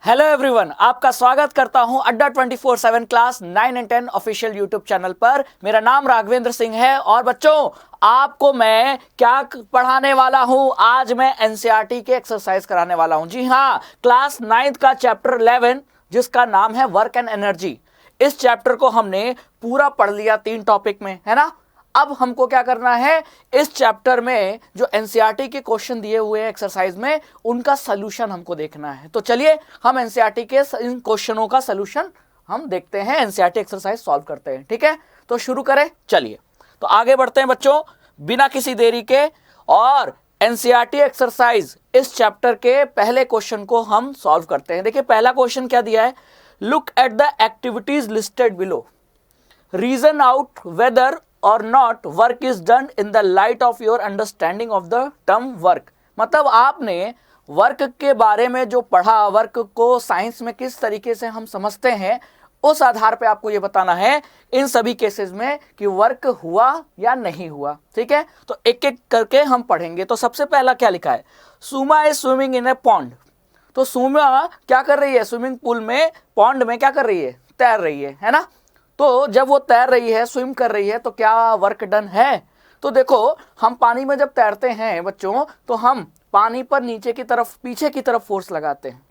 Hello everyone, आपका स्वागत करता हूं अड्डा 24/7 class 9 and 10 official YouTube channel पर। मेरा नाम राघवेंद्र सिंह है और बच्चों आपको मैं क्या पढ़ाने वाला हूं, आज मैं एनसीईआरटी के एक्सरसाइज कराने वाला हूं। जी हां, क्लास 9 का चैप्टर 11 जिसका नाम है वर्क एंड एनर्जी, इस चैप्टर को हमने पूरा पढ़ लिया 3 टॉपिक में, है ना। अब हमको क्या करना है, इस चैप्टर में जो एनसीईआरटी के क्वेश्चन दिए हुए हैं एक्सरसाइज में, उनका सलूशन हमको देखना है। तो चलिए हम एनसीईआरटी के इन क्वेश्चनों का सलूशन हम देखते हैं, एनसीईआरटी एक्सरसाइज सॉल्व करते हैं। ठीक है, तो शुरू करें। चलिए तो आगे बढ़ते हैं बच्चों बिना किसी देरी के, और एनसीईआरटी एक्सरसाइज इस चैप्टर के पहले क्वेश्चन को हम सॉल्व करते हैं। देखिए पहला क्वेश्चन क्या दिया है, look at the activities listed below, reason out whether or not work is done in the light of your understanding of the term work. मतलब आपने वर्क के बारे में जो पढ़ा, वर्क को साइंस में किस तरीके से हम समझते हैं, उस आधार पे आपको ये बताना है इन सभी केसेस में कि वर्क हुआ या नहीं हुआ। ठीक है, तो एक एक करके हम पढ़ेंगे। तो सबसे पहला क्या लिखा है, Suma is swimming in a pond. तो सुमा क्या कर रही है, स्विमिंग पूल में, पॉन्ड में क्या कर रही है, तैर रही है ना। तो जब वो तैर रही है, स्विम कर रही है, तो क्या वर्क डन है। तो देखो हम पानी में जब तैरते हैं बच्चों, तो हम पानी पर नीचे की तरफ, पीछे की तरफ फोर्स लगाते हैं,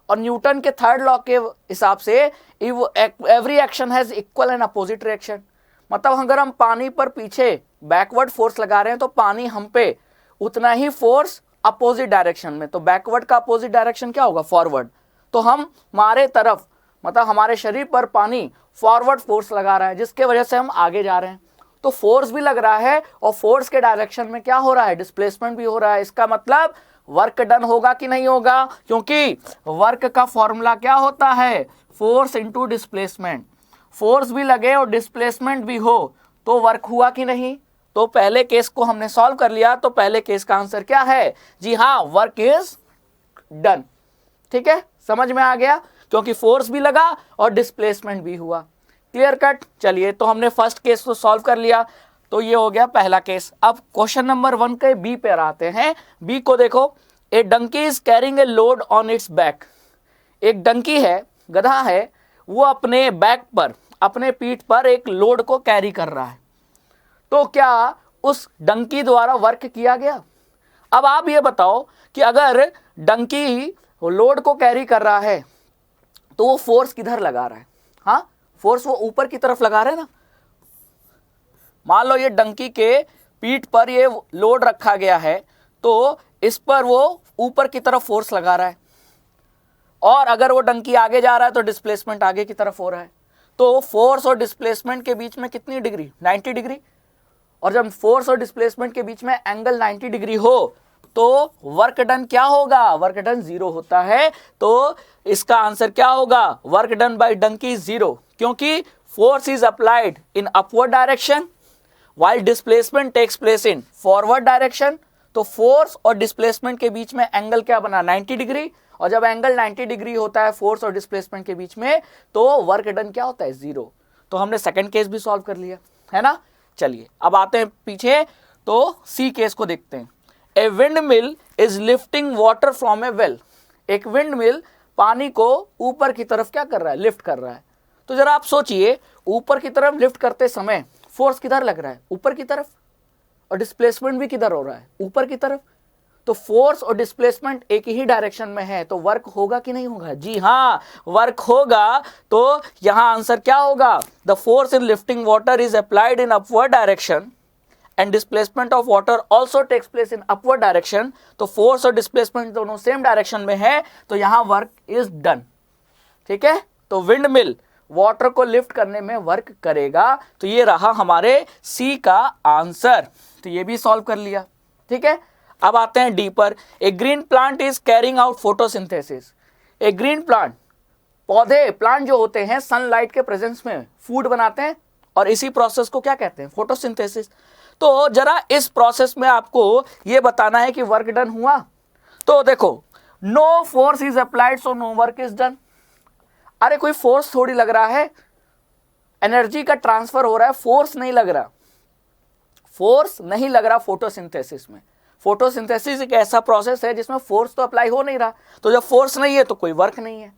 और न्यूटन के थर्ड लॉ के हिसाब से every action has equal and opposite reaction. मतलब अगर हम पानी पर पीछे बैकवर्ड फोर्स लगा रहे हैं तो पानी हम पे उतना ही फोर्स अपोजिट डायरेक्शन में, तो बैकवर्ड का अपोजिट डायरेक्शन क्या होगा, फॉरवर्ड। तो हम हमारे तरफ, मतलब हमारे शरीर पर पानी फॉरवर्ड फोर्स लगा रहा है, जिसके वजह से हम आगे जा रहे हैं। तो फोर्स भी लग रहा है और फोर्स के डायरेक्शन में क्या हो रहा है, डिस्प्लेसमेंट भी हो रहा है। इसका मतलब वर्क डन होगा कि नहीं होगा, क्योंकि वर्क का फॉर्मूला क्या होता है, फोर्स इंटू डिस्प्लेसमेंट। फोर्स भी लगे और डिस्प्लेसमेंट भी हो तो वर्क हुआ कि नहीं। तो पहले केस को हमने सॉल्व कर लिया, तो पहले केस का आंसर क्या है, जी हाँ, वर्क इज डन। ठीक है, समझ में आ गया, क्योंकि फोर्स भी लगा और डिस्प्लेसमेंट भी हुआ। Clear cut. चलिए तो हमने फर्स्ट केस को सॉल्व कर लिया, तो ये हो गया पहला केस। अब क्वेश्चन नंबर 1 के बी पे आते हैं। बी को देखो, a donkey is carrying a load on its back. एक डंकी है, गधा है, वो अपने बैक पर, अपने पीठ पर एक लोड को कैरी कर रहा है। तो क्या उस डंकी द्वारा वर्क किया गया। अब आप ये बताओ कि अगर डंकी लोड को कैरी कर रहा है तो वो फोर्स किधर लगा रहा है, हाँ, फोर्स वो ऊपर की तरफ लगा रहे हैं ना। मान लो ये डंकी के पीठ पर ये लोड रखा गया है, तो इस पर वो ऊपर की तरफ फोर्स लगा रहा है, और अगर वो डंकी आगे जा रहा है तो डिस्प्लेसमेंट आगे की तरफ हो रहा है। तो फोर्स और डिस्प्लेसमेंट के बीच में कितनी डिग्री, 90 डिग्री। और जब फोर्स और डिस्प्लेसमेंट के बीच में एंगल 90 डिग्री हो तो वर्क डन क्या होगा, वर्क डन 0 होता है। तो इसका आंसर क्या होगा, वर्क डन बाय डंकी 0, क्योंकि force is applied in upward direction while displacement takes place in forward direction. तो फोर्स और डिस्प्लेसमेंट के बीच में एंगल क्या बना, 90 डिग्री। और जब एंगल 90 डिग्री होता है फोर्स और डिस्प्लेसमेंट के बीच में, तो वर्क डन क्या होता है, 0। तो हमने सेकंड केस भी सॉल्व कर लिया, है ना। चलिए अब आते हैं पीछे, तो सी केस को देखते हैं। A wind mill is lifting water from A well. एक विंड मिल पानी को ऊपर की तरफ क्या कर रहा है, लिफ्ट कर रहा है। तो जरा आप सोचिए, ऊपर की तरफ लिफ्ट करते समय फोर्स किधर लग रहा है, ऊपर की तरफ, और डिस्प्लेसमेंट भी किधर हो रहा है, ऊपर की तरफ। तो फोर्स और डिस्प्लेसमेंट एक ही डायरेक्शन में है, तो वर्क होगा कि नहीं होगा, जी हाँ, वर्क होगा। तो यहां आंसर क्या होगा, the force in lifting water is applied in upward direction and displacement of water also takes place in upward direction. तो फोर्स और डिस्प्लेसमेंट दोनों सेम डायरेक्शन में है, तो यहां वर्क इज डन। ठीक है, तो विंड मिल वाटर को लिफ्ट करने में वर्क करेगा। तो ये रहा हमारे सी का आंसर, तो ये भी सॉल्व कर लिया। ठीक है, अब आते हैं डी पर। A green plant is carrying out photosynthesis. A green plant, पौधे, प्लांट जो होते हैं सनलाइट के प्रेजेंस में फूड बनाते हैं, और इसी प्रोसेस को क्या कहते हैं, फोटोसिंथेसिस। तो जरा इस प्रोसेस में आपको ये बताना है कि वर्क डन हुआ। तो देखो, no force is applied so no work is done. अरे कोई फोर्स थोड़ी लग रहा है, एनर्जी का ट्रांसफर हो रहा है, फोर्स नहीं लग रहा, फोर्स नहीं लग रहा फोटोसिंथेसिस में। फोटोसिंथेसिस एक ऐसा प्रोसेस है जिसमें फोर्स तो अप्लाई हो नहीं रहा, तो जब फोर्स नहीं है तो कोई वर्क नहीं है।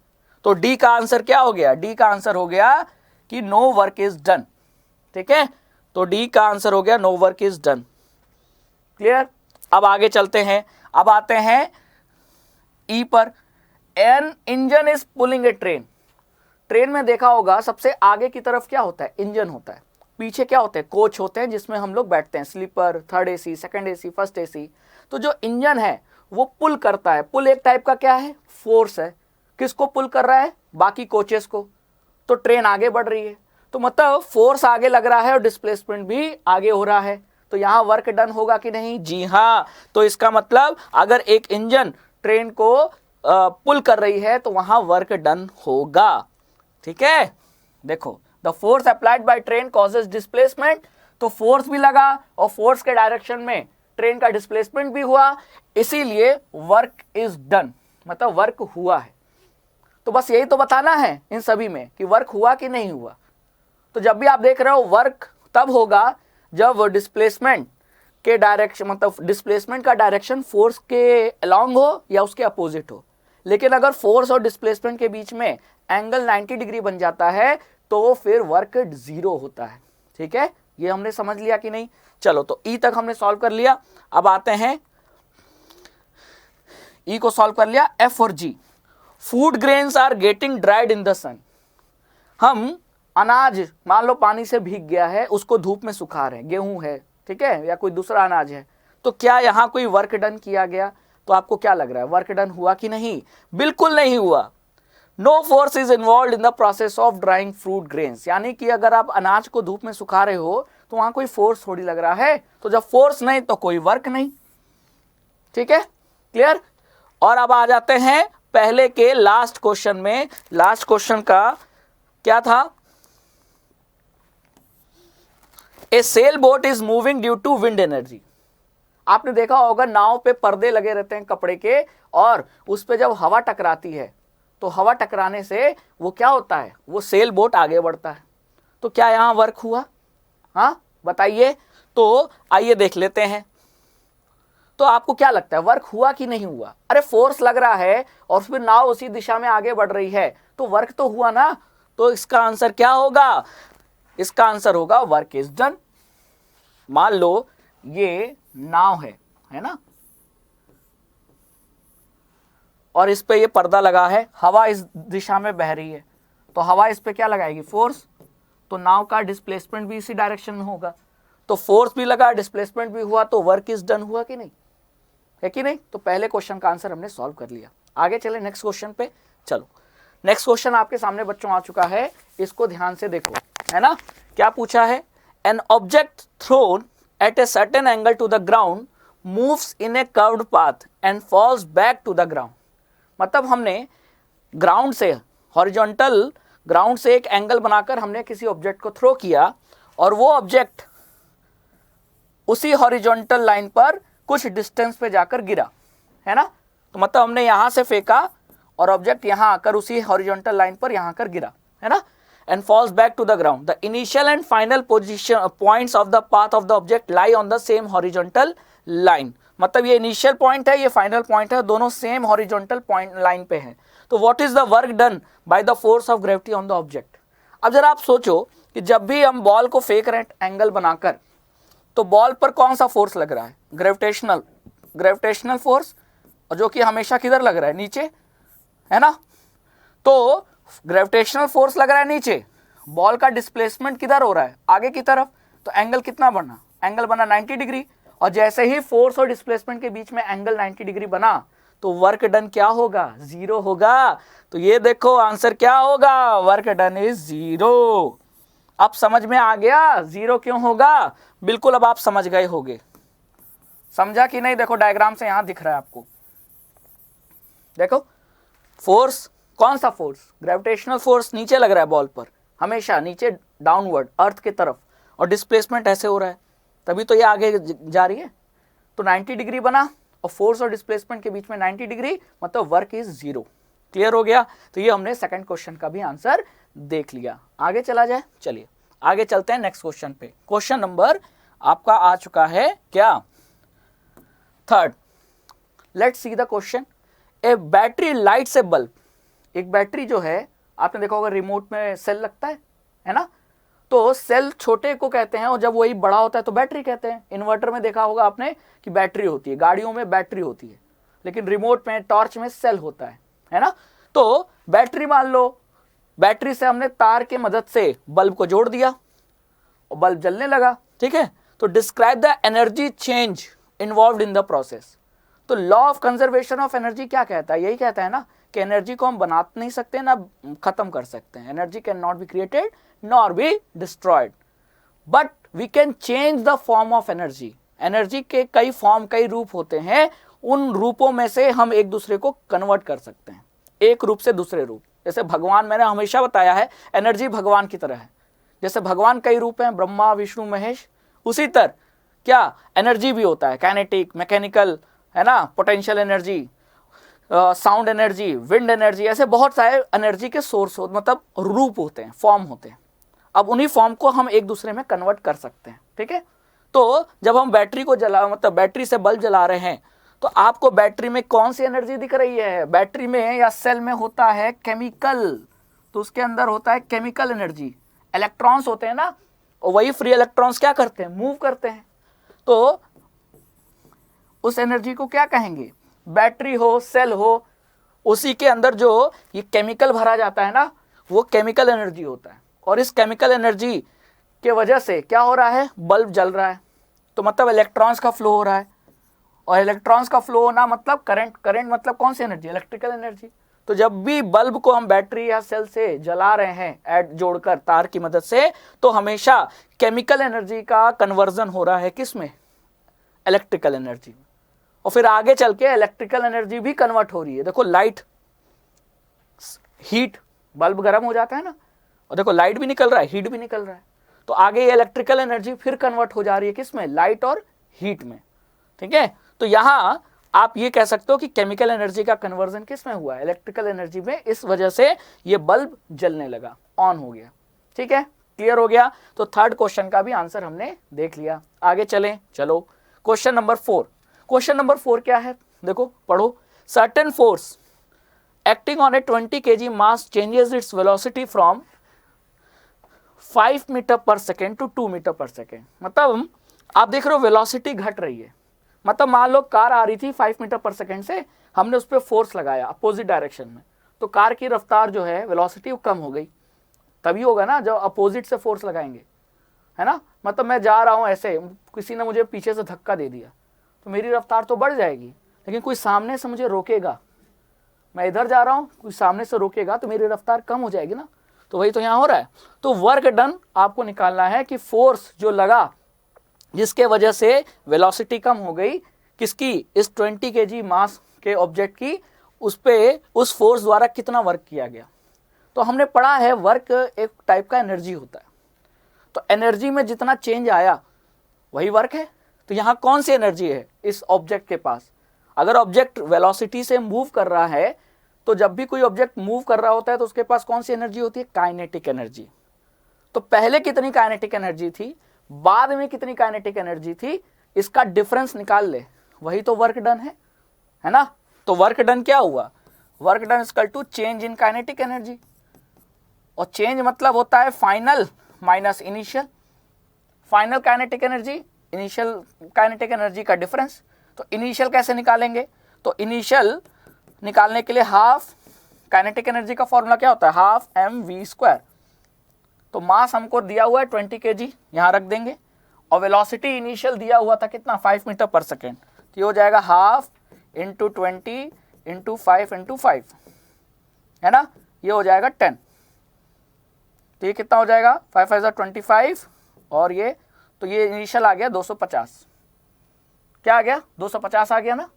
तो डी का आंसर क्या हो गया? डी का आंसर हो गया कि नो वर्क इज डन। ठीक है, तो डी का आंसर हो गया no work is done. Clear? अब आगे चलते हैं, अब आते हैं ई पर। An engine is pulling a train. Train में देखा होगा सबसे आगे की तरफ क्या होता है? इंजन होता है। पीछे क्या होते हैं? कोच होते हैं जिसमें हम लोग बैठते हैं, sleeper, third AC, second AC, first AC. तो जो इंजन है वो पुल करता है। पुल एक टाइप का क्या है? फोर्स है। किसको पुल कर रहा है? बाकी कोचेस को। तो ट्रेन आगे बढ़ रही है, तो मतलब फोर्स आगे लग रहा है और डिस्प्लेसमेंट भी आगे हो रहा है। तो यहां वर्क डन होगा कि नहीं? जी हाँ। तो इसका मतलब अगर एक इंजन ट्रेन को पुल कर रही है तो वहां वर्क डन होगा। ठीक है, देखो, the force applied by train causes displacement. तो फोर्स भी लगा और फोर्स के डायरेक्शन में ट्रेन का डिस्प्लेसमेंट भी हुआ, इसीलिए वर्क इज डन, मतलब वर्क हुआ है। तो बस यही तो बताना है इन सभी में कि वर्क हुआ कि नहीं हुआ। तो जब भी आप देख रहे हो वर्क तब होगा जब डिस्प्लेसमेंट के डायरेक्शन, मतलब डिस्प्लेसमेंट का डायरेक्शन फोर्स के अलोंग हो या उसके अपोजिट हो। लेकिन अगर फोर्स और डिस्प्लेसमेंट के बीच में एंगल 90 डिग्री बन जाता है तो फिर वर्क जीरो होता है। ठीक है, ये हमने समझ लिया कि नहीं? चलो, तो ई तक हमने सॉल्व कर लिया। अब आते हैं, ई को सॉल्व कर लिया। एफ और G, food grains are getting dried in the sun. हम अनाज मान लो पानी से भीग गया है, उसको धूप में सुखा रहे हैं, गेहूं है, ठीक है, या कोई दूसरा अनाज है। तो क्या यहां कोई वर्क डन किया गया? तो आपको क्या लग रहा है, वर्क डन हुआ कि नहीं? बिल्कुल नहीं हुआ। No force is involve in the process of drying fruit grains. यानी कि अगर आप अनाज को धूप में सुखा रहे हो तो वहां कोई फोर्स थोड़ी लग रहा है। तो जब फोर्स नहीं तो कोई वर्क नहीं। ठीक है, क्लियर? और अब आ जाते हैं पहले के लास्ट क्वेश्चन में। लास्ट क्वेश्चन का क्या था? A sail boat is moving due to wind energy. आपने देखा होगा नाव पे पर्दे लगे रहते हैं कपड़े के, और उस पे जब हवा टकराती है तो हवा टकराने से वो क्या होता है? वो सेल बोट आगे बढ़ता है। तो क्या यहां वर्क हुआ? हाँ, बताइए। तो आइए देख लेते हैं। तो आपको क्या लगता है, वर्क हुआ कि नहीं हुआ? अरे फोर्स लग रहा है और फिर नाव उसी दिशा में आगे बढ़ रही है, तो वर्क तो हुआ ना। तो इसका आंसर क्या होगा? इसका आंसर होगा वर्क इज डन। मान लो ये नाव है ना, और इस पे ये पर्दा लगा है, हवा इस दिशा में बह रही है, तो हवा इस पे क्या लगाएगी? फोर्स। तो नाव का डिस्प्लेसमेंट भी इसी डायरेक्शन में होगा। तो फोर्स भी लगा, डिस्प्लेसमेंट भी हुआ, तो वर्क इज डन हुआ कि नहीं? है कि नहीं? तो पहले क्वेश्चन का आंसर हमने सॉल्व कर लिया। आगे चले नेक्स्ट क्वेश्चन पे। चलो, नेक्स्ट क्वेश्चन आपके सामने बच्चों आ चुका है, इसको ध्यान से देखो, है ना। क्या पूछा है? An object thrown at a certain angle to the ground moves in a curved path and falls back to the ground. मतलब हमने ग्राउंड से, हॉरिजॉन्टल ग्राउंड से एक एंगल बनाकर हमने किसी ऑब्जेक्ट को थ्रो किया और वो ऑब्जेक्ट उसी हॉरिजॉन्टल लाइन पर कुछ डिस्टेंस पे जाकर गिरा, है ना। तो मतलब हमने यहां से फेंका और ऑब्जेक्ट यहां आकर उसी हॉरिजॉन्टल लाइन पर यहां आकर गिरा, है ना। And falls back to the ground. The initial and final position points of the path of the object lie on the same horizontal line. मतलब ये इनिशियल पॉइंट है, ये फाइनल पॉइंट है, दोनों सेम हॉरिजॉन्टल पॉइंट लाइन पे हैं। तो what is the work done by the force of gravity on the object. अब जरा आप सोचो कि जब भी हम बॉल को फेंक रहे हैं एंगल बनाकर, तो बॉल पर कौन सा फोर्स लग रहा है? ग्रेविटेशनल फोर्स, और जो कि हमेशा किधर लग रहा है? नीचे, है ना। तो ग्रेविटेशनल फोर्स लग रहा है नीचे, बॉल का डिस्प्लेसमेंट किधर हो रहा है? आगे की तरफ। तो एंगल कितना बना? एंगल बना 90 डिग्री। और जैसे ही फोर्स और डिस्प्लेसमेंट के बीच में एंगल 90 डिग्री बना तो वर्क डन क्या होगा? जीरो होगा। तो ये देखो आंसर क्या होगा? Work done is zero. अब समझ में आ गया जीरो क्यों होगा? बिल्कुल, अब आप समझ गए होगे। समझा कि नहीं? देखो डायग्राम से यहां दिख रहा है आपको। देखो फोर्स, कौन सा फोर्स? ग्रेविटेशनल फोर्स नीचे लग रहा है बॉल पर, हमेशा नीचे, डाउनवर्ड, अर्थ की तरफ, और डिस्प्लेसमेंट ऐसे हो रहा है, तभी तो ये आगे जा रही है। तो 90 डिग्री बना और फोर्स और डिस्प्लेसमेंट के बीच में 90 डिग्री, मतलब वर्क इज जीरो। क्लियर हो गया? तो ये हमने सेकंड क्वेश्चन का भी आंसर देख लिया। आगे चला जाए, चलिए आगे चलते हैं नेक्स्ट क्वेश्चन पे। क्वेश्चन नंबर आपका आ चुका है क्या? Third, let's see the question. A battery lights A bulb. एक बैटरी जो है, आपने देखा होगा रिमोट में सेल लगता है ना, तो सेल छोटे को कहते हैं और जब वही बड़ा होता है तो बैटरी कहते हैं। इन्वर्टर में देखा होगा आपने कि बैटरी होती है, गाड़ियों में बैटरी होती है, लेकिन रिमोट में, टॉर्च में सेल होता है ना। तो बैटरी मान लो, बैटरी से हमने तार की मदद से बल्ब को जोड़ दिया और बल्ब जलने लगा, ठीक है। तो describe the energy change involved in the process. तो law of conservation of energy क्या कहता है? यही कहता है ना कि एनर्जी को हम बना नहीं सकते ना खत्म कर सकते हैं। Energy can not be created nor be destroyed, but we can change the form of energy. Energy के कई फॉर्म, कई रूप होते हैं, उन रूपों में से हम एक दूसरे को कन्वर्ट कर सकते हैं, एक रूप से दूसरे रूप। जैसे भगवान, मैंने हमेशा बताया है, एनर्जी भगवान की तरह है। जैसे भगवान कई रूप हैं, ब्रह्मा विष्णु महेश, उसी तरह क्या एनर्जी भी होता है, काइनेटिक, मैकेनिकल, है ना, potential energy, sound energy, wind energy, ऐसे बहुत सारे एनर्जी के सोर्स मतलब रूप होते हैं, फॉर्म होते हैं। अब उन्हीं फॉर्म को हम एक दूसरे में कन्वर्ट कर सकते हैं, ठीक है। तो जब हम बैटरी को जला, मतलब बैटरी से बल्ब जला रहे हैं, तो आपको बैटरी में कौन सी एनर्जी दिख रही है? बैटरी में या सेल में होता है केमिकल, तो उसके अंदर होता है केमिकल एनर्जी, इलेक्ट्रॉन्स होते हैं ना, और वही फ्री इलेक्ट्रॉन्स क्या करते हैं? मूव करते हैं। तो उस एनर्जी को क्या कहेंगे? बैटरी हो, सेल हो, उसी के अंदर जो ये केमिकल भरा जाता है ना, वो केमिकल एनर्जी होता है। और इस केमिकल एनर्जी के वजह से क्या हो रहा है? बल्ब जल रहा है। तो मतलब इलेक्ट्रॉन्स का फ्लो हो रहा है, और इलेक्ट्रॉन्स का फ्लो होना मतलब करंट। करंट मतलब कौन सी एनर्जी? Electrical energy. तो जब भी बल्ब को हम बैटरी या सेल से जला रहे हैं, ऐड जोड़कर तार की मदद से, तो हमेशा केमिकल एनर्जी का कन्वर्जन हो रहा है किस में? इलेक्ट्रिकल एनर्जी में। और फिर आगे चल के इलेक्ट्रिकल एनर्जी भी कन्वर्ट हो रही है। देखो लाइट, हीट, बल्ब गर्म हो जाता है ना, और देखो लाइट भी निकल रहा है, हीट भी निकल रहा है। तो आगे ये इलेक्ट्रिकल एनर्जी फिर कन्वर्ट हो जा रही है किस में? लाइट और हीट में, ठीक है। तो यहां आप ये कह सकते हो कि केमिकल एनर्जी का कन्वर्जन किस में हुआ? इलेक्ट्रिकल एनर्जी में। इस वजह से ये बल्ब जलने लगा, ऑन हो गया, ठीक है। क्लियर हो गया? तो थर्ड क्वेश्चन का भी आंसर हमने देख लिया। आगे चलें, चलो क्वेश्चन नंबर 4। क्वेश्चन नंबर 4 क्या है? देखो पढ़ो। Certain force acting on a 20 kg mass changes its velocity from 5 metre per second to 2 metre per second. मतलब आप देख रहे हो वेलोसिटी घट रही है। मतलब मान लो कार आ रही थी 5 मीटर पर सेकेंड से, हमने उस पर फोर्स लगाया अपोजिट डायरेक्शन में, तो कार की रफ्तार जो है, वेलोसिटी, वो कम हो गई। तभी होगा ना जब अपोजिट से फोर्स लगाएंगे, है ना। मतलब मैं जा रहा हूँ ऐसे, किसी ने मुझे पीछे से धक्का दे दिया, तो मेरी रफ्तार तो बढ़ जाएगी, लेकिन कोई सामने से मुझे रोकेगा, मैं इधर जा रहा हूँ, कोई सामने से रोकेगा, तो मेरी रफ्तार कम हो जाएगी ना। तो वही तो यहाँ हो रहा है। तो वर्क डन आपको निकालना है कि फोर्स जो लगा, जिसके वजह से वेलोसिटी कम हो गई, किसकी? इस 20 kg मास के ऑब्जेक्ट की, उस पे उस फोर्स द्वारा कितना वर्क किया गया। तो हमने पढ़ा है वर्क एक टाइप का एनर्जी होता है। तो एनर्जी में जितना चेंज आया वही वर्क है। तो यहाँ कौन सी एनर्जी है इस ऑब्जेक्ट के पास? अगर ऑब्जेक्ट वेलोसिटी से मूव कर रहा है, तो जब भी कोई ऑब्जेक्ट मूव कर रहा होता है तो उसके पास कौन सी एनर्जी होती है? Kinetic energy. तो पहले कितनी काइनेटिक एनर्जी थी, बाद में कितनी काइनेटिक एनर्जी थी, इसका डिफरेंस निकाल ले, वही तो वर्क डन है ना। तो वर्क डन क्या हुआ? Work done equal to change in kinetic energy. और चेंज मतलब होता है final minus initial. Final kinetic energy, initial kinetic energy का डिफरेंस। तो इनिशियल कैसे निकालेंगे? तो इनिशियल निकालने के लिए हाफ काइनेटिक एनर्जी का फॉर्मूला क्या होता है? Half mv²। तो मास हमको दिया हुआ है 20 kg, यहाँ रख देंगे, और वेलोसिटी इनिशियल दिया हुआ था कितना? 5 मीटर पर सेकेंड। तो ये हो जाएगा हाफ इंटू 20 इंटू 5 इंटू 5, है ना। ये हो जाएगा 10। तो ये कितना हो जाएगा? 5 5 25, और ये, तो ये इनिशियल आ गया 250। क्या आ गया? 250 आ गया ना।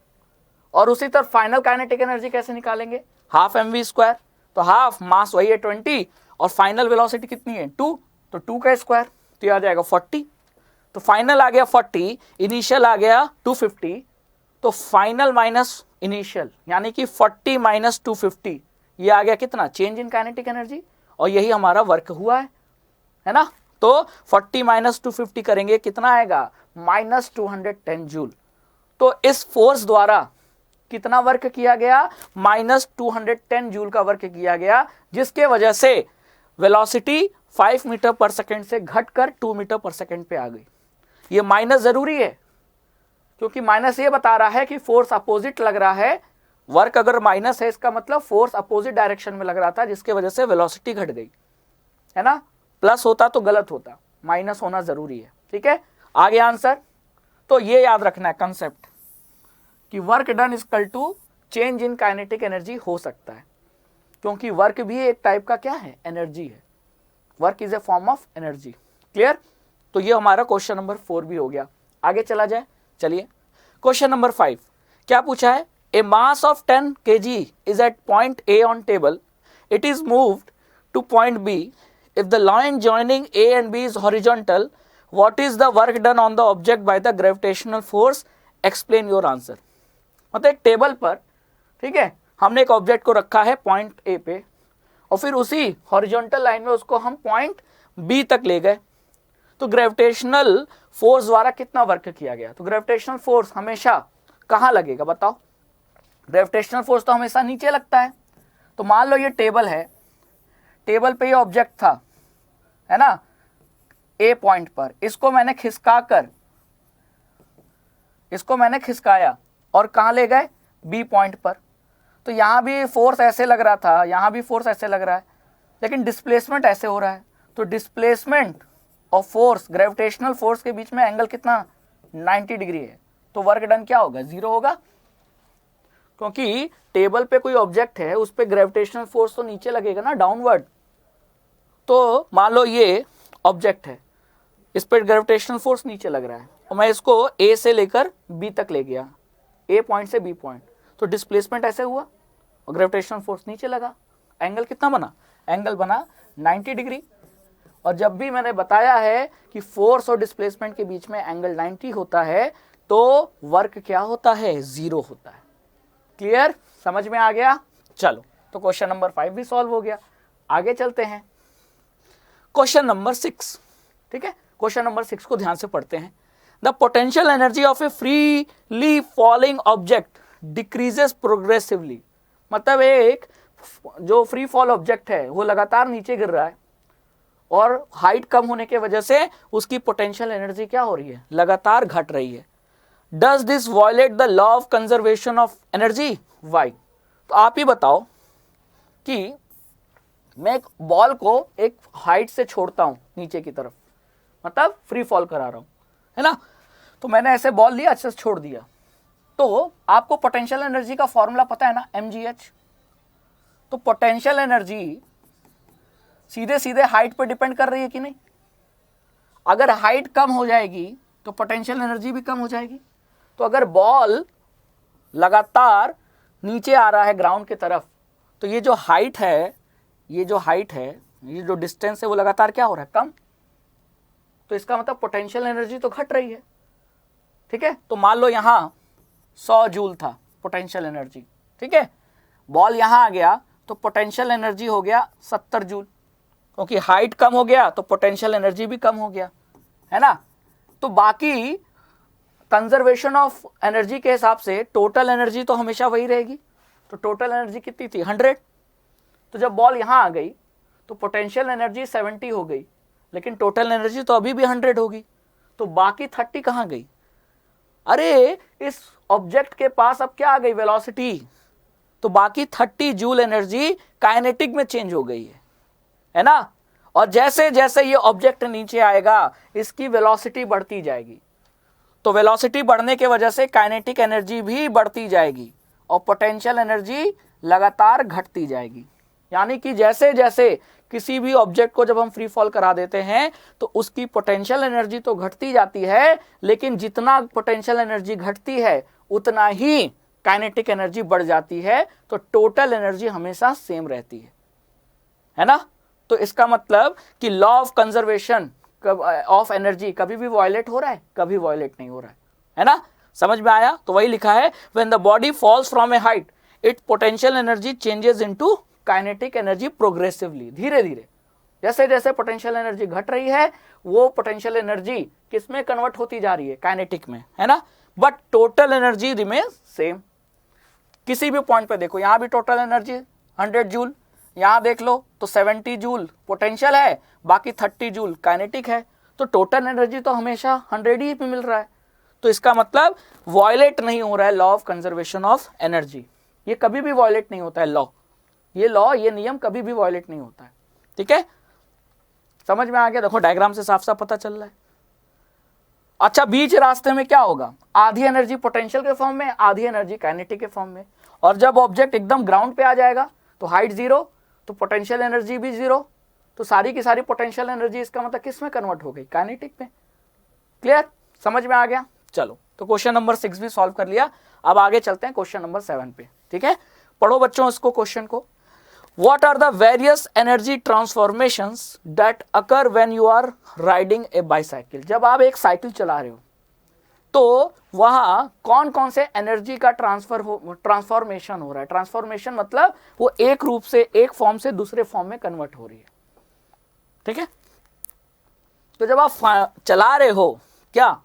और उसी तरह फाइनल काइनेटिक एनर्जी कैसे निकालेंगे? Half mv²। तो हाफ मास वही है 20, और फाइनल वेलोसिटी कितनी है? 2, तो 2 का स्क्वायर, तो ये आ जाएगा 40। तो फाइनल आ गया 40, इनिशियल आ गया 250, तो फाइनल माइनस इनिशियल यानी कि 40 माइनस 250, ये आ गया कितना? Change in kinetic energy. और यही हमारा वर्क हुआ है ना। तो 40 माइनस 250 करेंगे, कितना आएगा? Minus 210 joule. तो इस फोर्स द्वारा कितना वर्क किया गया, -210 जूल का वर्क किया गया, जिसके वजह से वेलोसिटी 5 मीटर पर सेकेंड से घटकर 2 मीटर पर सेकेंड पे आ गई। ये माइनस जरूरी है क्योंकि माइनस ये बता रहा है कि फोर्स अपोजिट लग रहा है। वर्क अगर माइनस है इसका मतलब फोर्स अपोजिट डायरेक्शन में लग रहा था, जिसके वजह से वेलोसिटी घट गई, है ना। प्लस होता तो गलत होता, माइनस होना जरूरी है। ठीक है, आगे आंसर। तो ये याद रखना है कंसेप्ट कि work done equal to change in kinetic energy हो सकता है, क्योंकि वर्क भी एक टाइप का क्या है, एनर्जी है। Work is a form of energy. Clear. तो ये हमारा क्वेश्चन नंबर 4 भी हो गया। आगे चला जाए, चलिए क्वेश्चन नंबर 5 क्या पूछा है। A mass of 10 kg is at point A on table, it is moved to point B, if the line joining A and B is horizontal, what is the work done on the object by the gravitational force, explain your answer. मतलब एक table पर, ठीक है, हमने एक object को रखा है पॉइंट ए पे और फिर उसी हॉरिजॉन्टल लाइन में उसको हम पॉइंट बी तक ले गए, तो ग्रेविटेशनल फोर्स द्वारा कितना वर्क किया गया। तो ग्रेविटेशनल फोर्स हमेशा कहाँ लगेगा बताओ। ग्रेविटेशनल फोर्स तो हमेशा नीचे लगता है। तो मान लो ये टेबल है, टेबल पे ये ऑब्जेक्ट था, है ना, ए पॉइंट पर, इसको मैंने खिसकाया और कहाँ ले गए, बी पॉइंट पर। तो यहाँ भी फोर्स ऐसे लग रहा था, यहाँ भी फोर्स ऐसे लग रहा है, लेकिन डिस्प्लेसमेंट ऐसे हो रहा है। तो डिस्प्लेसमेंट और फोर्स, ग्रेविटेशनल फोर्स के बीच में एंगल कितना, 90 डिग्री है। तो वर्क डन क्या होगा, 0 होगा, क्योंकि टेबल पे कोई ऑब्जेक्ट है, उस पे ग्रेविटेशनल फोर्स तो नीचे लगेगा ना, डाउनवर्ड। तो मान लो ये ऑब्जेक्ट है, इस पे ग्रेविटेशनल फोर्स नीचे लग रहा है और मैं इसको ए से लेकर बी तक ले गया, ए पॉइंट से बी पॉइंट, तो डिस्प्लेसमेंट ऐसे हुआ और ग्रेविटेशनल फोर्स नीचे लगा। एंगल कितना बना, एंगल बना 90 डिग्री। और जब भी मैंने बताया है कि फोर्स और डिस्प्लेसमेंट के बीच में एंगल 90 होता है तो वर्क क्या होता है, 0 होता है। क्लियर, समझ में आ गया। चलो, तो क्वेश्चन नंबर 5 भी सॉल्व हो गया। आगे चलते हैं क्वेश्चन नंबर 6। ठीक है, क्वेश्चन नंबर 6 को ध्यान से पढ़ते हैं। The potential energy of A freely falling object decreases progressively. मतलब एक जो फ्री फॉल ऑब्जेक्ट है वो लगातार नीचे गिर रहा है और हाइट कम होने की वजह से उसकी पोटेंशियल एनर्जी क्या हो रही है, लगातार घट रही है। Does this violate the law of conservation of energy, why. तो आप ही बताओ कि मैं एक बॉल को एक हाइट से छोड़ता हूं नीचे की तरफ, मतलब फ्री फॉल करा रहा हूं, है ना। तो मैंने ऐसे बॉल लिया, अच्छे से छोड़ दिया, तो आपको पोटेंशियल एनर्जी का फॉर्मूला पता है ना, mgh। तो पोटेंशियल एनर्जी सीधे सीधे हाइट पर डिपेंड कर रही है कि नहीं। अगर हाइट कम हो जाएगी तो पोटेंशियल एनर्जी भी कम हो जाएगी। तो अगर बॉल लगातार नीचे आ रहा है ग्राउंड की तरफ, तो ये जो हाइट है, ये जो डिस्टेंस है वो लगातार क्या हो रहा है, कम। तो इसका मतलब पोटेंशियल एनर्जी तो घट रही है। ठीक है, तो मान लो यहाँ 100 जूल था पोटेंशियल एनर्जी, ठीक है, बॉल यहाँ आ गया तो पोटेंशियल एनर्जी हो गया 70 जूल, क्योंकि हाइट कम हो गया तो पोटेंशियल एनर्जी भी कम हो गया, है ना। तो बाकी कंजर्वेशन ऑफ एनर्जी के हिसाब से टोटल एनर्जी तो हमेशा वही रहेगी। तो टोटल एनर्जी कितनी थी, 100। तो जब बॉल यहाँ आ गई तो पोटेंशियल एनर्जी 70 हो गई, लेकिन टोटल एनर्जी तो अभी भी 100 होगी। तो बाकी 30 कहाँ गई, अरे इस ऑब्जेक्ट के पास अब क्या आ गई, वेलोसिटी। तो बाकी 30 जूल एनर्जी काइनेटिक में चेंज हो गई है ना। और जैसे जैसे ये ऑब्जेक्ट नीचे आएगा इसकी वेलोसिटी बढ़ती जाएगी, तो वेलोसिटी बढ़ने के वजह से काइनेटिक एनर्जी भी बढ़ती जाएगी और पोटेंशियल एनर्जी लगातार घटती जाएगी। यानी कि जैसे जैसे किसी भी ऑब्जेक्ट को जब हम फ्री फॉल करा देते हैं तो उसकी पोटेंशियल एनर्जी तो घटती जाती है, लेकिन जितना पोटेंशियल एनर्जी घटती है उतना ही काइनेटिक एनर्जी बढ़ जाती है। तो टोटल एनर्जी हमेशा सेम रहती है ना। तो इसका मतलब कि law of conservation of energy कभी भी वायलेट हो रहा है, कभी वायलेट नहीं हो रहा है ना। समझ में आया। तो वही लिखा है, when the body falls from A height it potential energy changes into kinetic energy progressively. धीरे धीरे जैसे जैसे पोटेंशियल एनर्जी घट रही है वो पोटेंशियल एनर्जी किस में कन्वर्ट होती जा रही है, काइनेटिक में, है ना। But total energy remain same. किसी भी पॉइंट पे देखो, यहां भी टोटल एनर्जी 100 जूल, यहां देख लो तो 70 जूल पोटेंशियल है, बाकी 30 जूल काइनेटिक है, तो टोटल एनर्जी तो हमेशा 100 ही पे मिल रहा है। तो इसका मतलब वॉयलेट नहीं हो रहा है law of conservation of energy. ये कभी भी वॉयलेट नहीं होता है लॉ, ये नियम कभी भी वॉयलेट नहीं होता है। ठीक है, समझ में आ गया? देखो डायग्राम से साफ साफ पता चल रहा है। अच्छा, बीच रास्ते में क्या होगा? आधी एनर्जी पोटेंशियल के फॉर्म में, आधी एनर्जी काइनेटिक के फॉर्म में। और जब ऑब्जेक्ट एकदम ग्राउंड पे आ जाएगा तो हाइट जीरो, तो पोटेंशियल एनर्जी भी जीरो, तो सारी की सारी पोटेंशियल एनर्जी इसका मतलब किस में कन्वर्ट हो गई? काइनेटिक में। क्लियर? समझ में आ गया? चलो, तो क्वेश्चन नंबर 6 भी सॉल्व कर लिया। अब आगे चलते हैं क्वेश्चन नंबर 7 पे। ठीक है, पढ़ो बच्चों इसको, क्वेश्चन को। What are the various energy transformations that occur when you are riding a bicycle? जब आप एक साइकिल चला रहे हो तो वहां कौन कौन से एनर्जी का ट्रांसफॉर्मेशन हो रहा है? ट्रांसफॉर्मेशन मतलब वो एक रूप से, एक फॉर्म से दूसरे फॉर्म में कन्वर्ट हो रही है। ठीक है, तो जब आप चला रहे हो, क्या